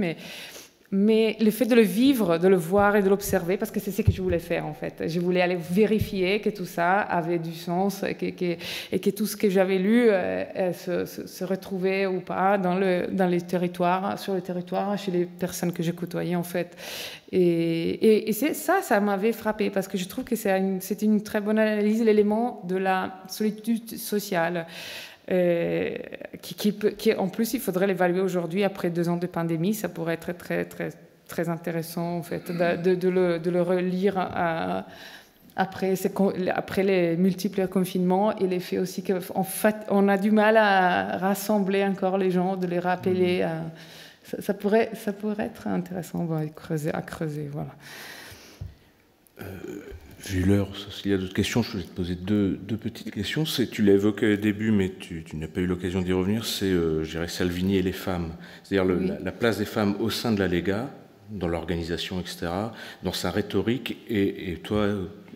mais le fait de le vivre, de le voir et de l'observer, parce que c'est ce que je voulais faire, en fait. Je voulais aller vérifier que tout ça avait du sens et que tout ce que j'avais lu se retrouvait ou pas sur le territoire, chez les personnes que j'ai côtoyées, en fait. Et ça m'avait frappé, parce que je trouve que c'était une très bonne analyse, l'élément de la solitude sociale. Qui en plus, il faudrait l'évaluer aujourd'hui, après 2 ans de pandémie. Ça pourrait être très, très, très intéressant, en fait, de le relire après les multiples confinements, et l'effet aussi qu'en fait, on a du mal à rassembler encore les gens, de les rappeler. Ça pourrait être intéressant à creuser, voilà. Vu l'heure, s'il y a d'autres questions, je voulais te poser deux petites questions. Tu l'as évoqué au début, mais tu n'as pas eu l'occasion d'y revenir, c'est, je dirais, Salvini et les femmes. C'est-à-dire la place des femmes au sein de la Lega, dans l'organisation, etc., dans sa rhétorique, et toi,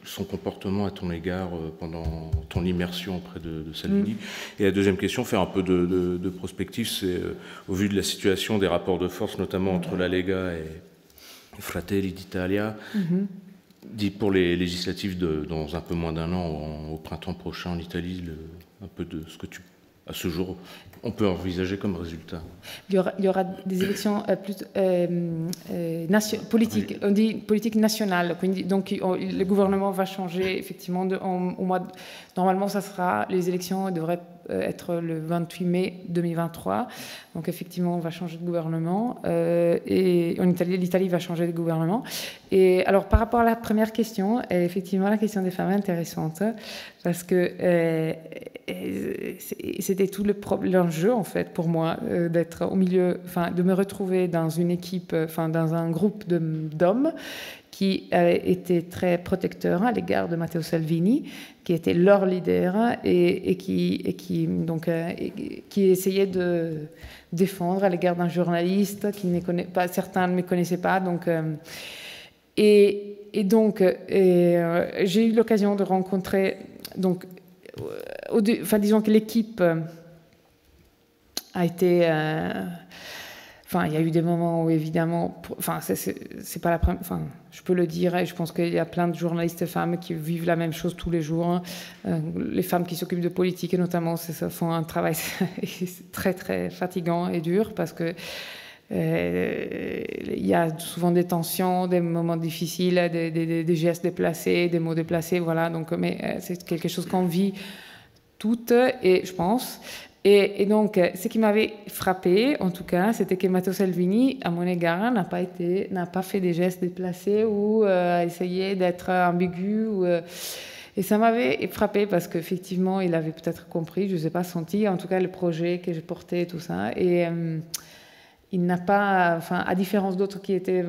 son comportement à ton égard pendant ton immersion auprès de Salvini. Et la deuxième question, faire un peu de prospective, c'est au vu de la situation des rapports de force, notamment entre la Lega et Fratelli d'Italia, dit pour les législatives dans un peu moins d'un an, au printemps prochain en Italie, un peu de ce que à ce jour, on peut envisager comme résultat. Il y aura des élections politiques, on dit politique nationale. Donc le gouvernement va changer effectivement au mois. Normalement, les élections devraient être le 28 mai 2023. Donc effectivement, on va changer de gouvernement. Et en Italie, l'Italie va changer de gouvernement. Et alors par rapport à la première question, effectivement, la question des femmes est intéressante parce que c'était tout l'enjeu en fait pour moi d'être au milieu, de me retrouver dans une équipe, dans un groupe d'hommes qui était très protecteur à l'égard de Matteo Salvini, qui était leur leader et qui essayait de défendre à l'égard d'un journaliste qui ne connaît pas, certains ne me connaissaient pas, donc j'ai eu l'occasion de rencontrer disons que l'équipe a été il y a eu des moments où évidemment c'est pas la première, je peux le dire, et je pense qu'il y a plein de journalistes femmes qui vivent la même chose tous les jours, les femmes qui s'occupent de politique et notamment font un travail très très fatigant et dur parce que il y a souvent des tensions, des moments difficiles, des gestes déplacés, des mots déplacés, voilà. Donc, mais c'est quelque chose qu'on vit toutes, et je pense. Et donc, ce qui m'avait frappé, en tout cas, c'était que Matteo Salvini, à mon égard, n'a pas fait des gestes déplacés ou essayé d'être ambigu. Et ça m'avait frappé parce qu'effectivement, il avait peut-être compris, je ne sais pas, senti, en tout cas, le projet que je portais et tout ça. Et il n'a pas, à différence d'autres qui étaient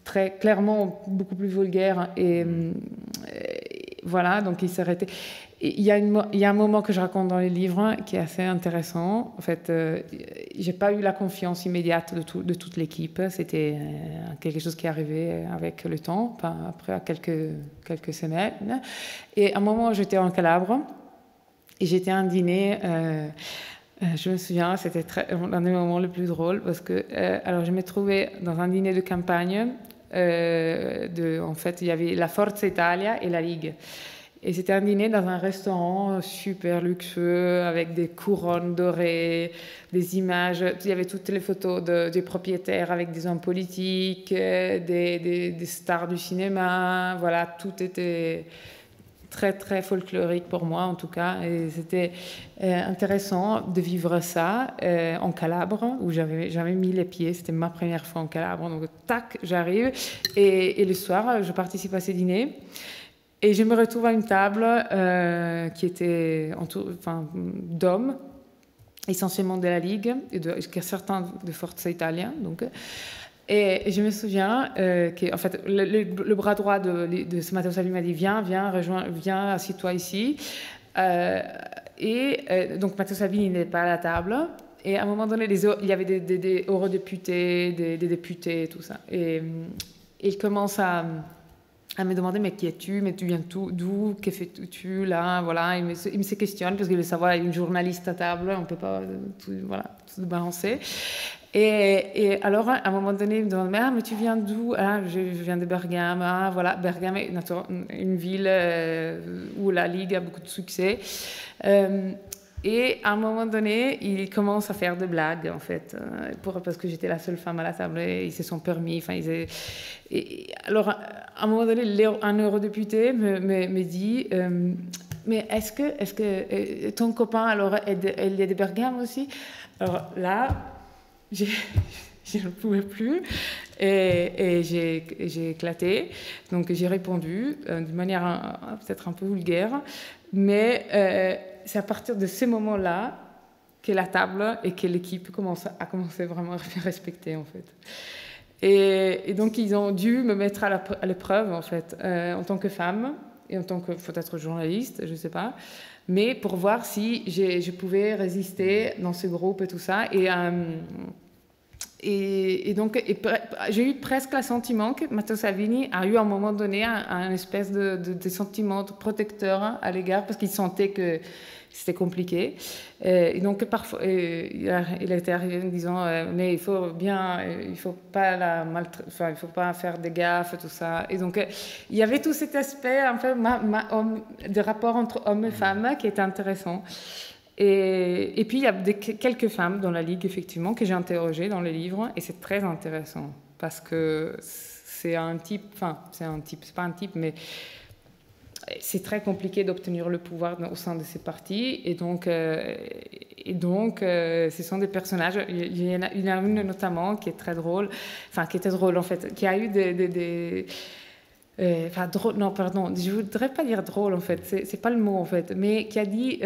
très clairement beaucoup plus vulgaires, et voilà, donc il s'est arrêté. Il y a un moment que je raconte dans les livres qui est assez intéressant. En fait, j'ai pas eu la confiance immédiate de toute l'équipe. C'était quelque chose qui est arrivé avec le temps, après quelques semaines. Et à un moment, j'étais en Calabre et j'étais à un dîner. Je me souviens, c'était un des moments les plus drôles parce que alors je me trouvais dans un dîner de campagne. En fait, il y avait la Forza Italia et la Ligue. Et c'était un dîner dans un restaurant super luxueux avec des couronnes dorées, des images. Il y avait toutes les photos des propriétaires avec des hommes politiques, des stars du cinéma. Voilà, tout était très très folklorique pour moi en tout cas, et c'était intéressant de vivre ça en Calabre où j'avais jamais mis les pieds. C'était ma première fois en Calabre, donc tac, j'arrive et le soir je participe à ces dîners et je me retrouve à une table qui était d'hommes essentiellement de la Ligue et certains de Forza Italia, donc. Et je me souviens qu'en fait, le bras droit de ce Matteo Salvini m'a dit viens, assieds-toi ici. Donc Matteo Salvini n'est pas à la table. Et à un moment donné, il y avait des eurodéputés, des députés et tout ça. Et il commence à me demander mais qui es-tu, mais tu viens d'où, que fais-tu là, voilà. Il me questionne parce qu'il veut savoir, il y a une journaliste à table, on ne peut pas tout balancer. Et alors, à un moment donné, il me demande mais tu viens d'où? Je viens de Bergame. Voilà, Bergame est une ville où la Ligue a beaucoup de succès. Et à un moment donné, il commence à faire des blagues, en fait, parce que j'étais la seule femme à la table. Et ils se sont permis. Alors, à un moment donné, un eurodéputé me dit mais est-ce que ton copain, alors, il est de Bergame aussi? Alors là, je ne pouvais plus et j'ai éclaté. Donc j'ai répondu de manière peut-être un peu vulgaire, mais c'est à partir de ces moments-là que la table et que l'équipe a commencé vraiment à me respecter en fait. Et donc, ils ont dû me mettre à l'épreuve, en fait, en tant que femme et en tant que peut-être journaliste, je ne sais pas, mais pour voir si je pouvais résister dans ce groupe et tout ça. Et donc, j'ai eu presque le sentiment que Matteo Salvini a eu à un moment donné un espèce de sentiment protecteur à l'égard, parce qu'il sentait que c'était compliqué. Et donc, parfois, il était arrivé en disant mais il faut pas faire des gaffes, tout ça. Et donc, il y avait tout cet aspect, en fait, de rapport entre hommes et femmes qui était intéressant. Et puis, il y a quelques femmes dans la Ligue, effectivement, que j'ai interrogées dans les livres, et c'est très intéressant, parce que c'est pas un type, mais c'est très compliqué d'obtenir le pouvoir au sein de ces partis, et donc, ce sont des personnages. Il y en a une notamment qui est très drôle, qui était drôle en fait, qui a eu non, pardon, je voudrais pas dire drôle en fait, c'est pas le mot en fait, mais qui a dit,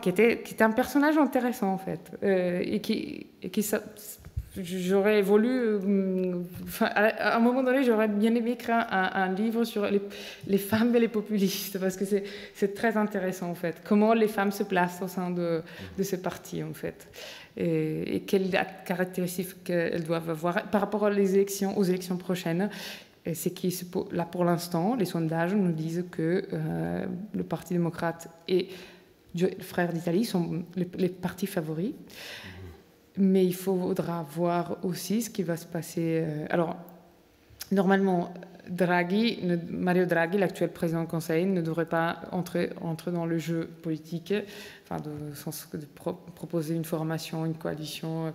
qui était un personnage intéressant en fait, et qui j'aurais voulu, à un moment donné, j'aurais bien aimé écrire un livre sur les femmes et les populistes, parce que c'est très intéressant en fait, comment les femmes se placent au sein de ce parti en fait, et quelles caractéristiques elles doivent avoir par rapport aux élections prochaines. C'est qui, là pour l'instant, les sondages nous disent que le Parti démocrate et Frères d'Italie sont les partis favoris. Mais il faudra voir aussi ce qui va se passer. Alors, normalement, Mario Draghi, l'actuel président du Conseil, ne devrait pas entrer dans le jeu politique, de proposer une formation, une coalition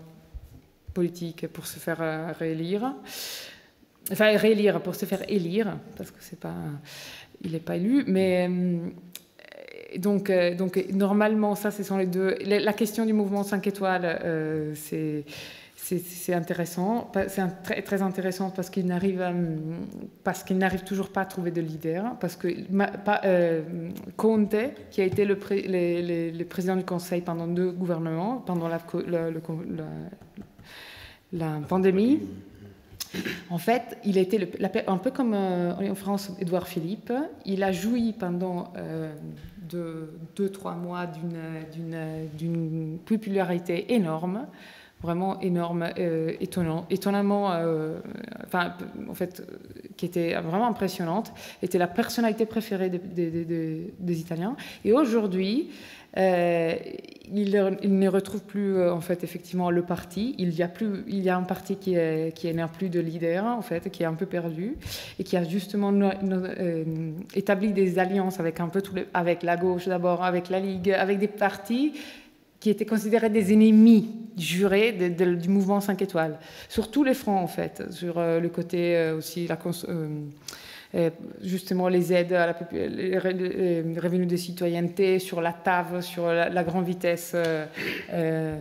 politique pour se faire réélire. Enfin, réélire pour se faire élire, parce que il n'est pas élu, mais donc normalement, ça, ce sont les deux. La question du mouvement 5 étoiles, c'est intéressant, c'est très intéressant parce qu'il n'arrive toujours pas à trouver de leader, parce que Conte, qui a été le président du Conseil pendant 2 gouvernements, pendant la pandémie. En fait, il a été un peu comme en France, Édouard Philippe. Il a joui pendant 2-3 mois d'une popularité énorme, vraiment énorme, étonnamment, en fait, qui était vraiment impressionnante. Était la personnalité préférée des Italiens. Et aujourd'hui, il ne retrouve plus en fait effectivement le parti. Il y a un parti qui n'a plus de leader en fait, qui est un peu perdu et qui a justement établi des alliances avec avec la gauche d'abord, avec la Ligue, avec des partis qui étaient considérés des ennemis jurés du mouvement 5 étoiles sur tous les fronts en fait, sur le côté aussi justement les aides à les revenus de citoyenneté, sur la TAV, sur la grande vitesse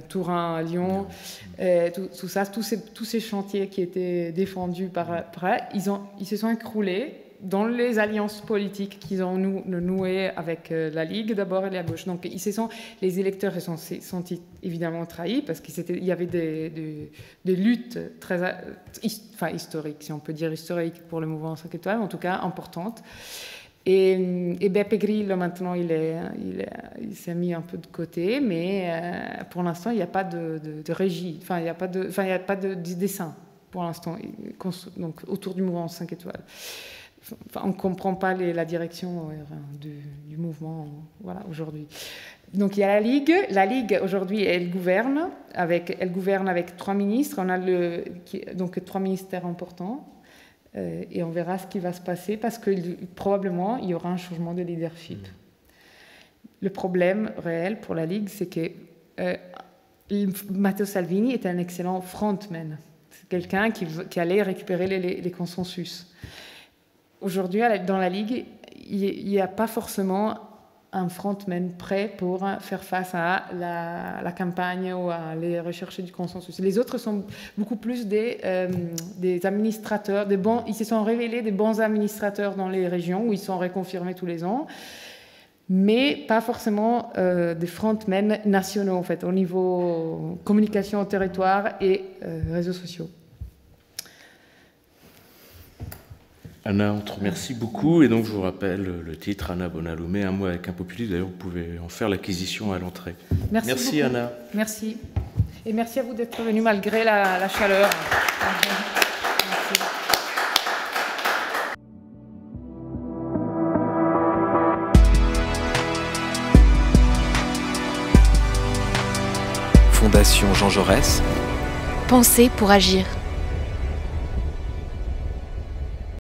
Turin-Lyon, tout ça, tous ces chantiers qui étaient défendus par là, ils se sont écroulés dans les alliances politiques qu'ils ont nouées avec la Ligue d'abord et la gauche. Donc les électeurs se sont sentis évidemment trahis parce qu'il y avait des luttes très historiques, si on peut dire historiques pour le mouvement 5 étoiles, en tout cas importantes. Et Beppe Grillo maintenant il s'est mis un peu de côté, mais pour l'instant il n'y a pas de régie, il n'y a pas de dessin pour l'instant donc autour du mouvement 5 étoiles. On ne comprend pas la direction du mouvement aujourd'hui. Donc il y a la Ligue. La Ligue aujourd'hui, elle gouverne avec 3 ministres. On a donc 3 ministères importants et on verra ce qui va se passer parce que probablement il y aura un changement de leadership. Le problème réel pour la Ligue, c'est que Matteo Salvini est un excellent frontman. C'est quelqu'un qui allait récupérer les consensus. Aujourd'hui, dans la Ligue, il n'y a pas forcément un frontman prêt pour faire face à la campagne ou à les recherches du consensus. Les autres sont beaucoup plus des administrateurs, ils se sont révélés des bons administrateurs dans les régions où ils sont reconfirmés tous les ans, mais pas forcément des frontmen nationaux, en fait, au niveau communication au territoire et réseaux sociaux. Anna, on te remercie beaucoup. Et donc, je vous rappelle le titre, Anna Bonaloumé, un mot avec un populiste. D'ailleurs, vous pouvez en faire l'acquisition à l'entrée. Merci Anna. Merci. Et merci à vous d'être venu malgré la chaleur. Merci. Fondation Jean Jaurès. Penser pour agir.